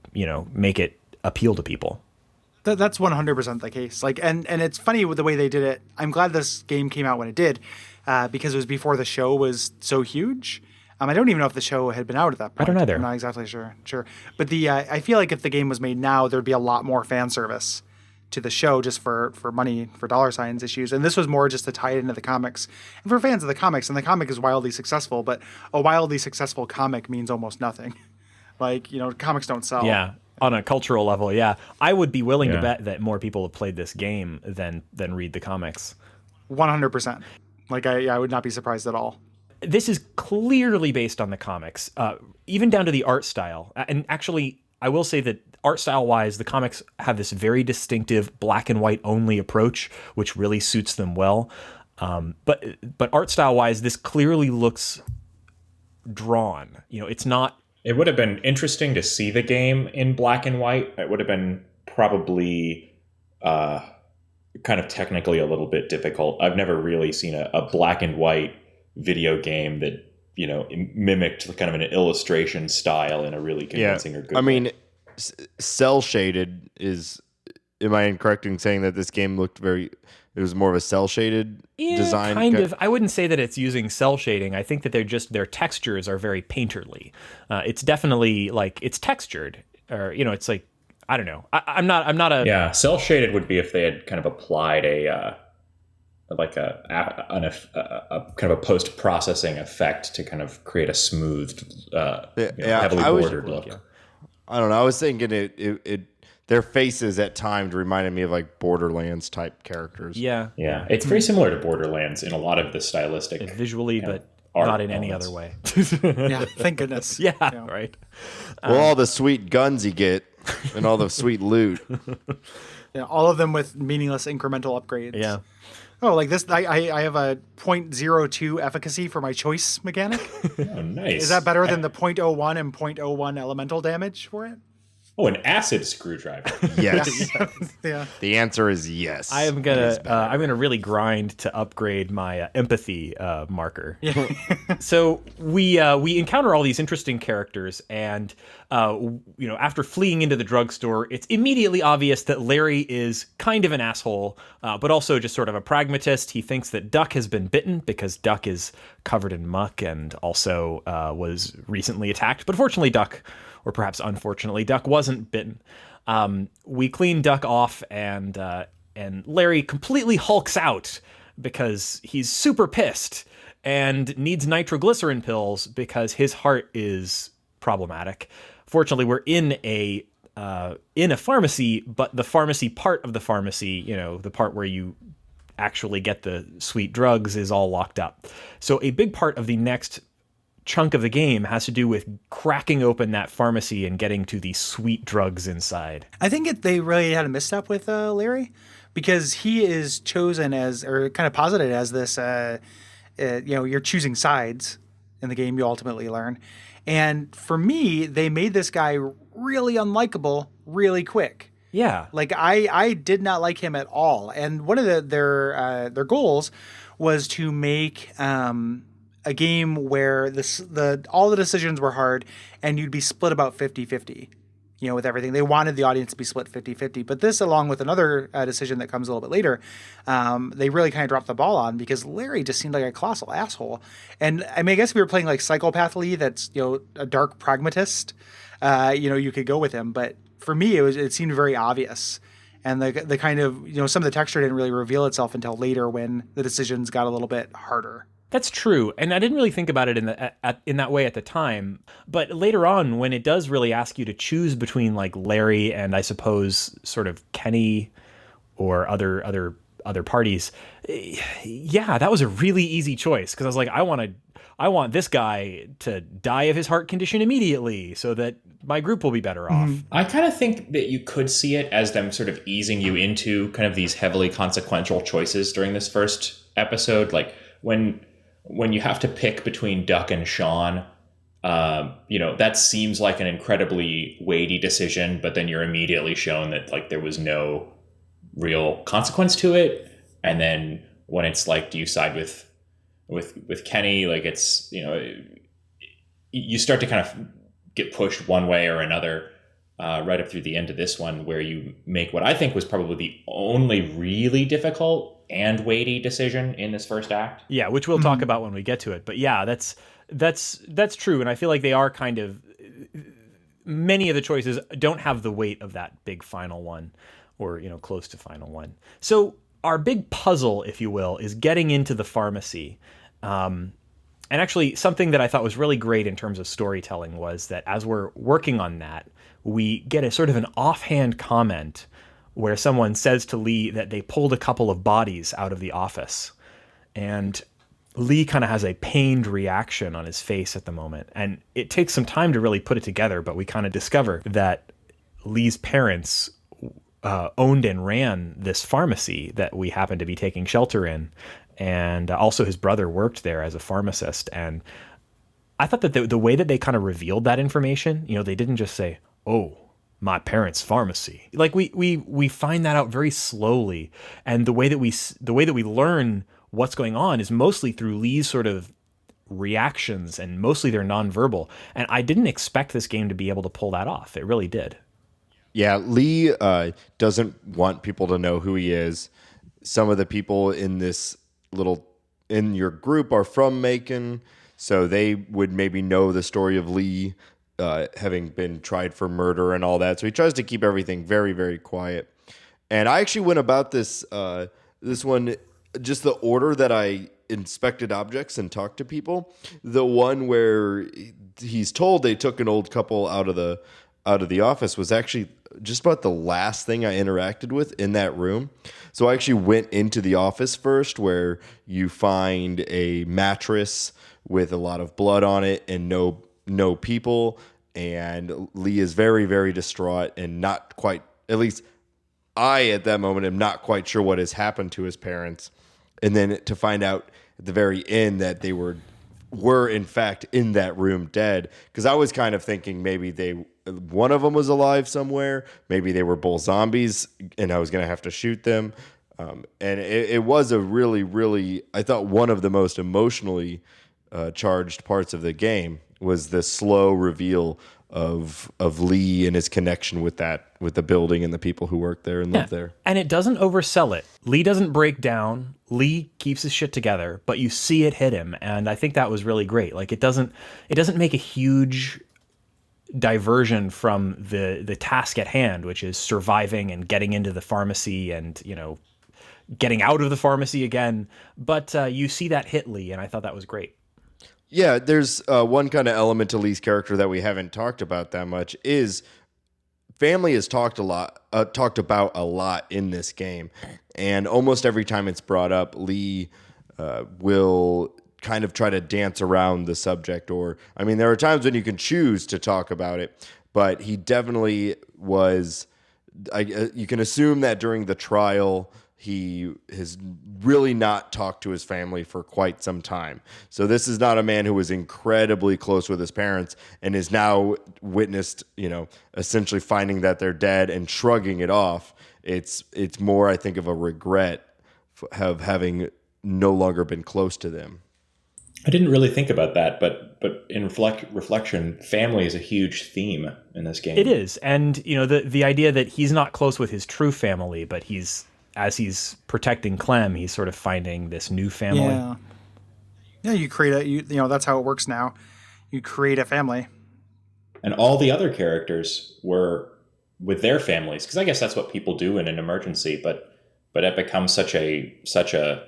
make it appeal to people. That's 100% the case. And it's funny with the way they did it. I'm glad this game came out when it did, because it was before the show was so huge. I don't even know if the show had been out at that point. I don't either. I'm not exactly sure. But I feel like if the game was made now, there'd be a lot more fan service to the show just for money, for dollar signs issues. And this was more just to tie it into the comics. And for fans of the comics, and the comic is wildly successful, but a wildly successful comic means almost nothing. Comics don't sell. Yeah. On a cultural level, yeah. I would be willing to bet that more people have played this game than read the comics. 100%. I would not be surprised at all. This is clearly based on the comics, even down to the art style. And actually, I will say that art style-wise, the comics have this very distinctive black and white only approach, which really suits them well. But art style-wise, this clearly looks drawn. It's not... It would have been interesting to see the game in black and white. It would have been probably kind of technically a little bit difficult. I've never really seen a black and white video game that, mimicked kind of an illustration style in a really convincing or good way. Cell shaded is... Am I incorrect in saying that this game looked very It was more of a cell shaded design. Kind of. I wouldn't say that it's using cell shading. I think that their textures are very painterly. It's definitely like it's textured, or it's like I don't know. I'm not a Yeah, cell shaded would be if they had kind of applied a kind of a post processing effect to kind of create a smoothed, heavily bordered look. Yeah. I don't know. I was thinking their faces at times reminded me of like Borderlands type characters. Yeah. It's very similar to Borderlands in a lot of the stylistic, Visually, but art not in any elements. other way. Yeah, thank goodness. Yeah, right. Well, all the sweet guns you get and all the sweet loot. Yeah, all of them with meaningless incremental upgrades. Yeah. Oh, like this, I have a .02 efficacy for my choice mechanic. Oh, nice. Is that better than the .01 and .01 elemental damage for it? Oh, an acid screwdriver. Yes. Yeah. The answer is yes. I'm gonna really grind to upgrade my empathy marker. Yeah. So we encounter all these interesting characters, and after fleeing into the drugstore, it's immediately obvious that Larry is kind of an asshole, but also just sort of a pragmatist. He thinks that Duck has been bitten because Duck is covered in muck and also was recently attacked. But fortunately, Duck, or perhaps unfortunately, Duck wasn't bitten. We clean Duck off, and Larry completely hulks out because he's super pissed and needs nitroglycerin pills because his heart is problematic. Fortunately, we're in a pharmacy, but the pharmacy part of the pharmacy, the part where you actually get the sweet drugs, is all locked up. So a big part of the next chunk of the game has to do with cracking open that pharmacy and getting to the sweet drugs inside. I think they really had a misstep with Larry, because he is chosen as, or kind of posited as this, you're choosing sides in the game, you ultimately learn. And for me, they made this guy really unlikable really quick. Yeah. Like I did not like him at all. And one of their goals was to make a game where all the decisions were hard and you'd be split about 50-50, with everything. They wanted the audience to be split 50-50. But this, along with another decision that comes a little bit later, they really kind of dropped the ball on, because Larry just seemed like a colossal asshole. And I mean, I guess if we were playing like Psychopath Lee, that's, a dark pragmatist, you could go with him. But for me, it seemed very obvious. And the kind of, some of the texture didn't really reveal itself until later when the decisions got a little bit harder. That's true, and I didn't really think about it in that way at the time. But later on, when it does really ask you to choose between like Larry and I suppose sort of Kenny or other parties, yeah, that was a really easy choice, because I was like, I want this guy to die of his heart condition immediately so that my group will be better off. I kind of think that you could see it as them sort of easing you into kind of these heavily consequential choices during this first episode, like when you have to pick between Duck and Sean, that seems like an incredibly weighty decision, but then you're immediately shown that like there was no real consequence to it. And then when it's like, do you side with Kenny? Like it's, you start to kind of get pushed one way or another, right up through the end of this one, where you make what I think was probably the only really difficult and weighty decision in this first act. Yeah, which we'll talk about when we get to it. But yeah, that's true. And I feel like they are kind of, many of the choices don't have the weight of that big final one, or, close to final one. So our big puzzle, if you will, is getting into the pharmacy. And actually, something that I thought was really great in terms of storytelling was that as we're working on that, we get a sort of an offhand comment where someone says to Lee that they pulled a couple of bodies out of the office. And Lee kind of has a pained reaction on his face at the moment. And it takes some time to really put it together, but we kind of discover that Lee's parents owned and ran this pharmacy that we happen to be taking shelter in. And also his brother worked there as a pharmacist. And I thought that the way that they kind of revealed that information, they didn't just say, oh, my parents' pharmacy. Like we find that out very slowly. And the way that we learn what's going on is mostly through Lee's sort of reactions, and mostly they're nonverbal. And I didn't expect this game to be able to pull that off. It really did. Yeah, Lee doesn't want people to know who he is. some of the people in this in your group are from Macon, so they would maybe know the story of Lee having been tried for murder and all that. So he tries to keep everything very, very quiet. And I actually went about this one, just the order that I inspected objects and talked to people. The one where he's told they took an old couple out of the office was actually just about the last thing I interacted with in that room. So I actually went into the office first, where you find a mattress with a lot of blood on it and no people. And Lee is very, very distraught and not quite, at least I, at that moment, am not quite sure what has happened to his parents. And then to find out at the very end that they were in fact in that room dead. Because I was kind of thinking maybe one of them was alive somewhere. Maybe they were both zombies and I was going to have to shoot them. And it was a really, really, I thought one of the most emotionally charged parts of the game was the slow reveal of Lee and his connection with the building and the people who work there and live there. And it doesn't oversell it. Lee doesn't break down. Lee keeps his shit together, but you see it hit him, and I think that was really great. Like it doesn't make a huge diversion from the task at hand, which is surviving and getting into the pharmacy and, getting out of the pharmacy again. But you see that hit Lee, and I thought that was great. Yeah, there's one kind of element to Lee's character that we haven't talked about that much is family is talked about a lot in this game, and almost every time it's brought up, Lee will kind of try to dance around the subject. Or, I mean, there are times when you can choose to talk about it, but he definitely was. You can assume that during the trial, he has really not talked to his family for quite some time. So this is not a man who was incredibly close with his parents and is now witnessed, essentially finding that they're dead and shrugging it off. It's more, I think, of a regret of having no longer been close to them. I didn't really think about that, but in reflection, family is a huge theme in this game. It is. And, the idea that he's not close with his true family, but as he's protecting Clem, he's sort of finding this new family. Yeah, you create that's how it works now. You create a family. And all the other characters were with their families, because I guess that's what people do in an emergency, but it becomes such a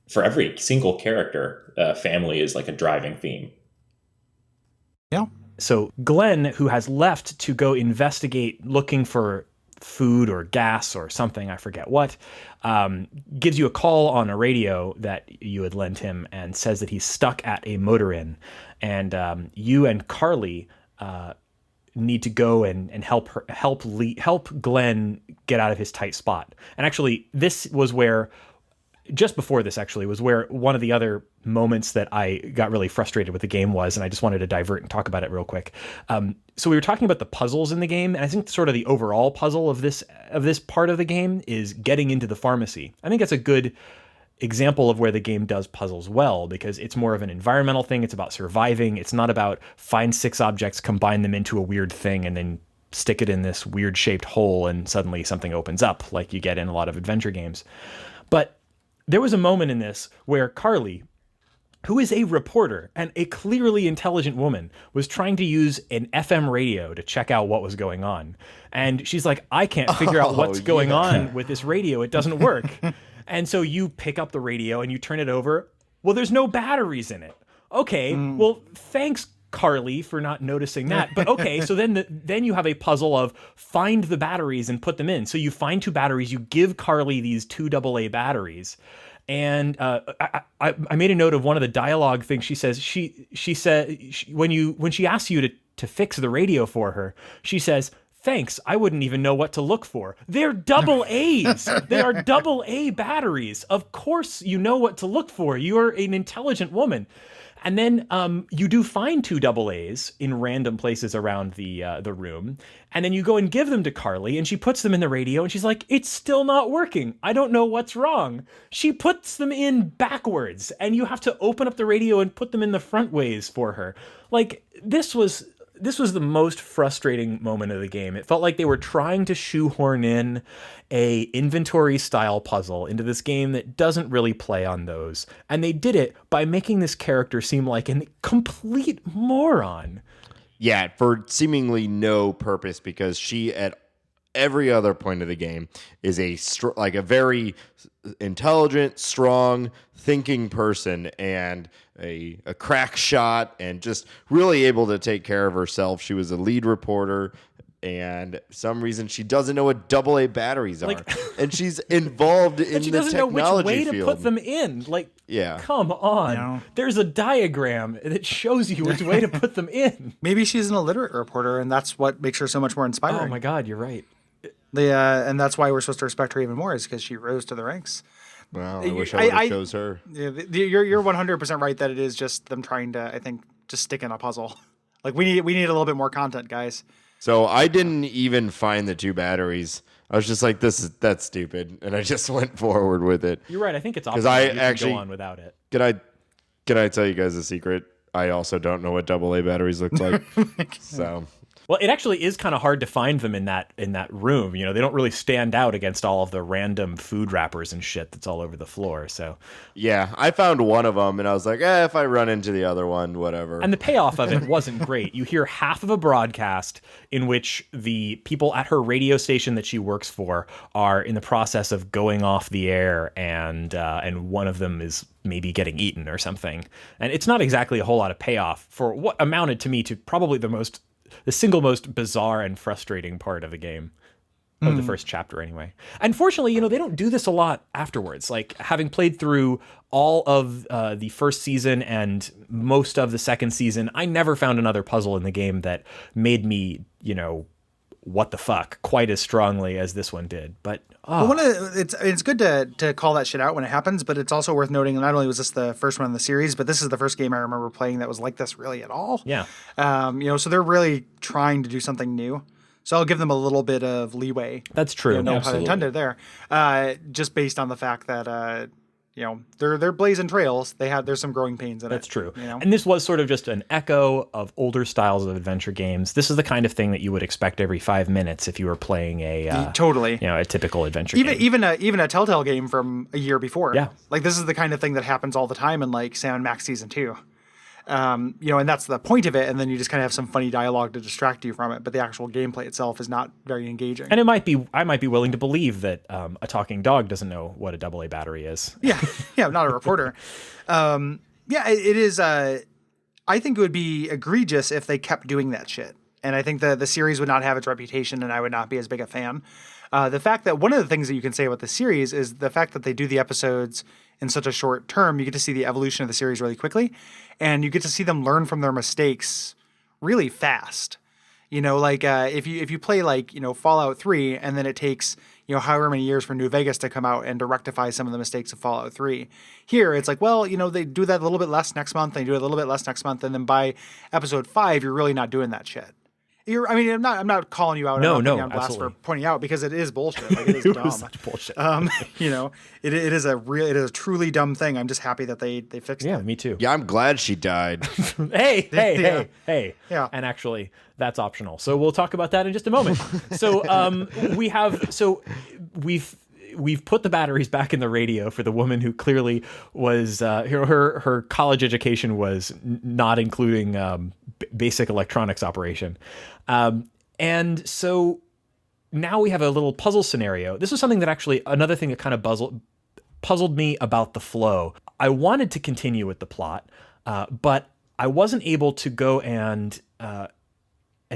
for every single character, family is like a driving theme. Yeah. So Glenn, who has left to go investigate looking for food or gas or something, I forget what, gives you a call on a radio that you had lent him and says that he's stuck at a motor inn, and you and Carly need to go and help Glenn get out of his tight spot. And actually, this was where, just before this actually, was where one of the other moments that I got really frustrated with the game was, and I just wanted to divert and talk about it real quick. So we were talking about the puzzles in the game, and I think sort of the overall puzzle of this part of the game is getting into the pharmacy. I think that's a good example of where the game does puzzles well, because it's more of an environmental thing. It's about surviving. It's not about find 6 objects, combine them into a weird thing, and then stick it in this weird shaped hole and suddenly something opens up like you get in a lot of adventure games. But there was a moment in this where Carly, who is a reporter and a clearly intelligent woman, was trying to use an FM radio to check out what was going on. And she's like, I can't figure out what's going on with this radio. It doesn't work. And so you pick up the radio and you turn it over. Well, there's no batteries in it. Okay, well, thanks, Carly, for not noticing that. But okay, so then you have a puzzle of find the batteries and put them in. So you find 2 batteries, you give Carly these 2 AA batteries. And I made a note of one of the dialogue things she says. She said when she asks you to fix the radio for her, she says, "Thanks, I wouldn't even know what to look for. They're double A's. They are double A batteries. Of course you know what to look for. You are an intelligent woman." And then you do find 2 AA's in random places around the room. And then you go and give them to Carly, and she puts them in the radio, and she's like, it's still not working. I don't know what's wrong. She puts them in backwards, and you have to open up the radio and put them in the front ways for her. Like, this was this was the most frustrating moment of the game. It felt like they were trying to shoehorn in a inventory style puzzle into this game that doesn't really play on those. And they did it by making this character seem like a complete moron. Yeah, for seemingly no purpose, because she at every other point of the game is a very intelligent, strong, thinking person, and a crack shot, and just really able to take care of herself. She was a lead reporter, and for some reason she doesn't know what AA batteries are, and she's involved in she the doesn't know technology which way field. to put them in. Yeah. Come on. No. There's a diagram that shows you which way to put them in. Maybe she's an illiterate reporter, and that's what makes her so much more inspiring. Oh my God, you're right. And that's why we're supposed to respect her even more, is because she rose to the ranks. Well, I wish I would have chose her. Yeah, you're 100% right that it is just them trying to, I think, just stick in a puzzle. Like we need a little bit more content, guys. So I didn't even find the 2 batteries. I was just like, that's stupid, and I just went forward with it. You're right. I think it's optional. I You can actually go on without it. Can I tell you guys a secret? I also don't know what AA batteries look like. So. Well, it actually is kind of hard to find them in that room. You know, they don't really stand out against all of the random food wrappers and shit that's all over the floor. So, yeah, I found one of them, and I was like, if I run into the other one, whatever. and the payoff of it wasn't great. You hear half of a broadcast in which the people at her radio station that she works for are in the process of going off the air, and one of them is maybe getting eaten or something. And it's not exactly a whole lot of payoff for what amounted to me to probably the single most bizarre and frustrating part of the game, of the first chapter anyway. Unfortunately, they don't do this a lot afterwards. Like, having played through all of the first season and most of the second season, I never found another puzzle in the game that made me, what the fuck, quite as strongly as this one did. But it's good to call that shit out when it happens, but it's also worth noting not only was this the first one in the series, but this is the first game I remember playing that was like this really at all. Yeah. So they're really trying to do something new. So I'll give them a little bit of leeway. That's true. No pun intended there. Just based on the fact that they're blazing trails. There's some growing pains in it. That's true. And this was sort of just an echo of older styles of adventure games. This is the kind of thing that you would expect every 5 minutes if you were playing a totally a typical adventure game. Even a Telltale game from a year before. Yeah. Like, this is the kind of thing that happens all the time in like Sam and Max Season 2. And that's the point of it, and then you just kind of have some funny dialogue to distract you from it, but the actual gameplay itself is not very engaging. And I might be willing to believe that a talking dog doesn't know what a AA battery is. Yeah, not a reporter. It is. I think it would be egregious if they kept doing that shit, and I think the series would not have its reputation, and I would not be as big a fan. The fact that one of the things that you can say about the series is the fact that they do the episodes in such a short term, you get to see the evolution of the series really quickly, and you get to see them learn from their mistakes really fast. If you play Fallout 3, and then it takes however many years for New Vegas to come out and to rectify some of the mistakes of Fallout 3. Here it's like, they do that a little bit less next month, they do it a little bit less next month, and then by episode 5 you're really not doing that shit. I'm not calling you out. No, on blast absolutely. for pointing out, because it is bullshit. Like, it is dumb. Is such bullshit. It is a truly dumb thing. I'm just happy that they fixed it. Yeah, me too. Yeah, I'm glad she died. Hey. Yeah. And actually, that's optional. So we'll talk about that in just a moment. So we've put the batteries back in the radio for the woman who clearly was her college education was not including basic electronics operation. And so now we have a little puzzle scenario. This was something that actually, another thing that kind of puzzled me about the flow. I wanted to continue with the plot, but I wasn't able to go and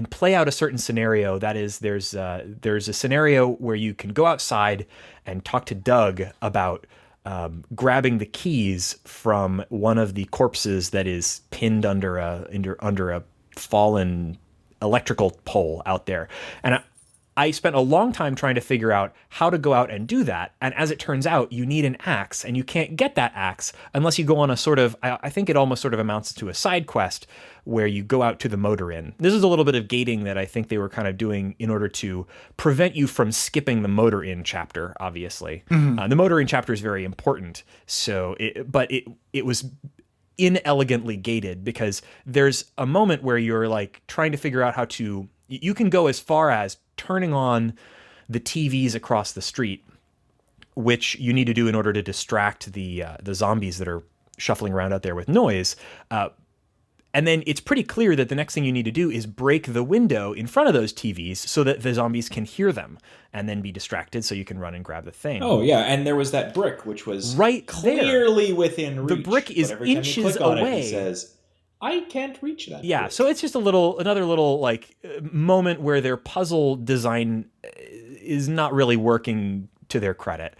play out a certain scenario. That is, there's a scenario where you can go outside and talk to Doug about grabbing the keys from one of the corpses that is pinned under a fallen electrical pole out there. And I spent a long time trying to figure out how to go out and do that. And as it turns out, you need an axe, and you can't get that axe unless you go on a sort of, I think it almost sort of amounts to a side quest where you go out to the motor inn. This is a little bit of gating that I think they were kind of doing in order to prevent you from skipping the motor inn chapter, obviously. Mm-hmm. The motor inn chapter is very important. So, it was inelegantly gated, because there's a moment where you're like trying to figure out how to, you can go as far as turning on the TVs across the street, which you need to do in order to distract the zombies that are shuffling around out there with noise. And then it's pretty clear that the next thing you need to do is break the window in front of those TVs so that the zombies can hear them and then be distracted so you can run and grab the thing. Oh, yeah, and there was that brick, which was right clearly within reach. The brick is every time inches you click on away. It, he says, I can't reach that. Yeah, brick. so it's just another little like moment where their puzzle design is not really working to their credit.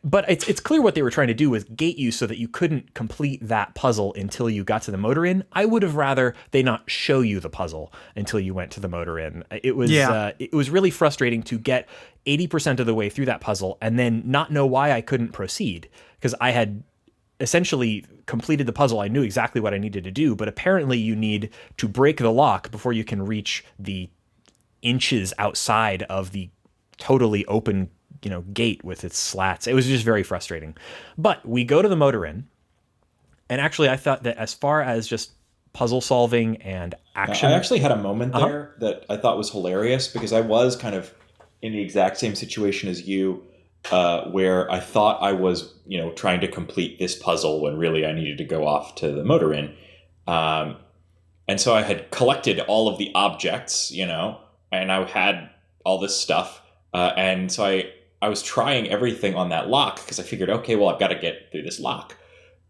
But it's clear what they were trying to do was gate you so that you couldn't complete that puzzle until you got to the motor inn. I would have rather they not show you the puzzle until you went to the motor inn. It was really frustrating to get 80% of the way through that puzzle and then not know why I couldn't proceed, because I had essentially completed the puzzle. I knew exactly what I needed to do, but apparently you need to break the lock before you can reach the inches outside of the totally open gate with its slats. It was just very frustrating. But we go to the motor inn, and actually I thought that as far as just puzzle solving and action, I actually had a moment there that I thought was hilarious, because I was kind of in the exact same situation as you, where I thought I was trying to complete this puzzle when really I needed to go off to the motor inn. And so I had collected all of the objects, and I had all this stuff, and so I was trying everything on that lock because I figured, okay, well, I've got to get through this lock.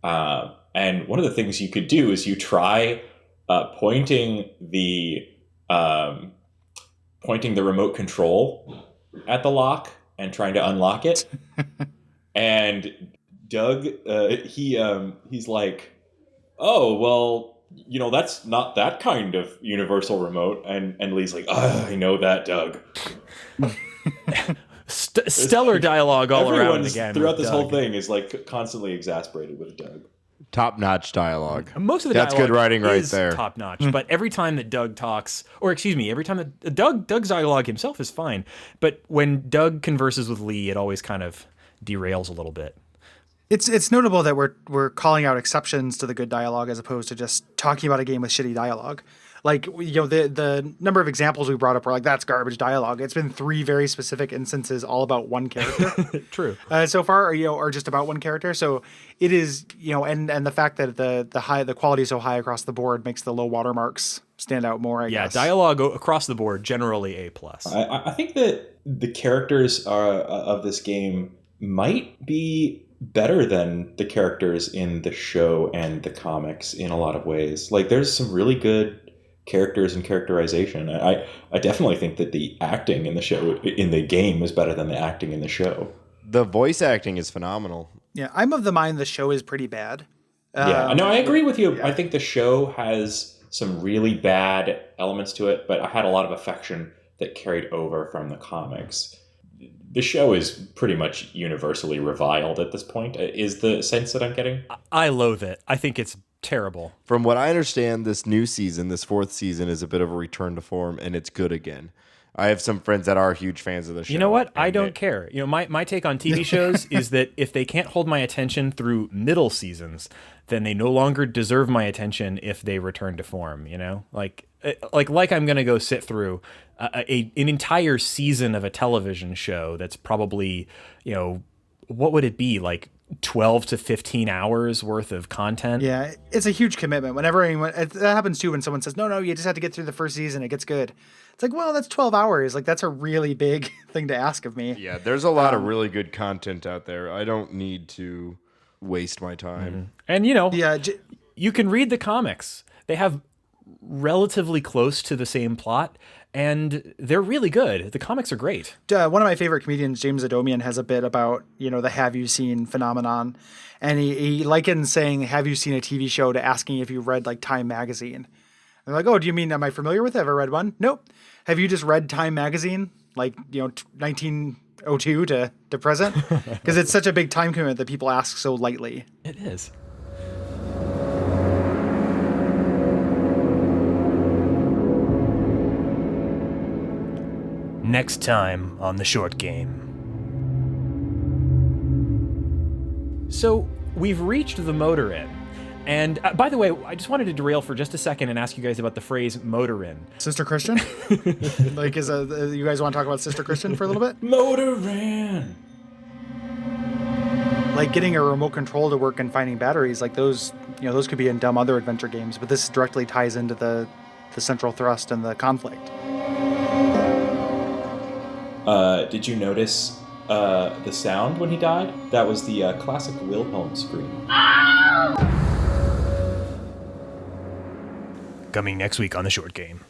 And one of the things you could do is you try pointing the remote control at the lock and trying to unlock it. And Doug, he's like, oh, well, that's not that kind of universal remote. And Lee's like, oh, I know that, Doug. Stellar dialogue all around again. Throughout this whole thing is like constantly exasperated with Doug. Top-notch dialogue. Most of the That's dialogue good writing right is there. top-notch, but every time that Doug talks, or excuse me, every time that Doug's dialogue himself is fine, but when Doug converses with Lee, it always kind of derails a little bit. It's notable that we're calling out exceptions to the good dialogue as opposed to just talking about a game with shitty dialogue. Like, the number of examples we brought up were like, that's garbage dialogue. It's been 3 very specific instances all about one character. True. So far, or just about one character. So it is, and the fact that the quality is so high across the board makes the low watermarks stand out more, I guess. Dialogue across the board, generally A+. I think that the characters of this game might be better than the characters in the show and the comics in a lot of ways. Like, there's some really good characters and characterization. I definitely think that the acting in the game is better than the acting in the show. The voice acting is phenomenal. Yeah, I'm of the mind the show is pretty bad. I agree with you. Yeah. I think the show has some really bad elements to it, but I had a lot of affection that carried over from the comics. The show is pretty much universally reviled at this point, is the sense that I'm getting. I loathe it. I think it's terrible. From what I understand, this new season, this 4th season, is a bit of a return to form, and it's good again. I have some friends that are huge fans of the show. You know what? I don't care. My take on TV shows is that if they can't hold my attention through middle seasons, then they no longer deserve my attention if they return to form, Like I'm going to go sit through an entire season of a television show that's probably, what would it be, like 12 to 15 hours worth of content. Yeah, it's a huge commitment. Whenever that happens too, when someone says, no, you just have to get through the first season, it gets good. It's like, well, that's 12 hours. Like, that's a really big thing to ask of me. Yeah, there's a lot of really good content out there. I don't need to waste my time. And, you can read the comics. They have relatively close to the same plot, and they're really good. The comics are great. One of my favorite comedians, James Adomian, has a bit about, the have you seen phenomenon. And he likens saying, have you seen a TV show, to asking if you read like Time magazine. They're like, oh, do you mean, am I familiar with it? Ever read one? Nope. Have you just read Time magazine? Like, 1902 to present? Because it's such a big time commitment that people ask so lightly. It is. Next time on The Short Game. So we've reached the motor inn, And by the way, I just wanted to derail for just a second and ask you guys about the phrase motor in. Sister Christian? Like, you guys want to talk about Sister Christian for a little bit? Motor ran. Like getting a remote control to work and finding batteries, like those, those could be in dumb other adventure games, but this directly ties into the central thrust and the conflict. Did you notice the sound when he died? That was the classic Wilhelm scream. Coming next week on The Short Game.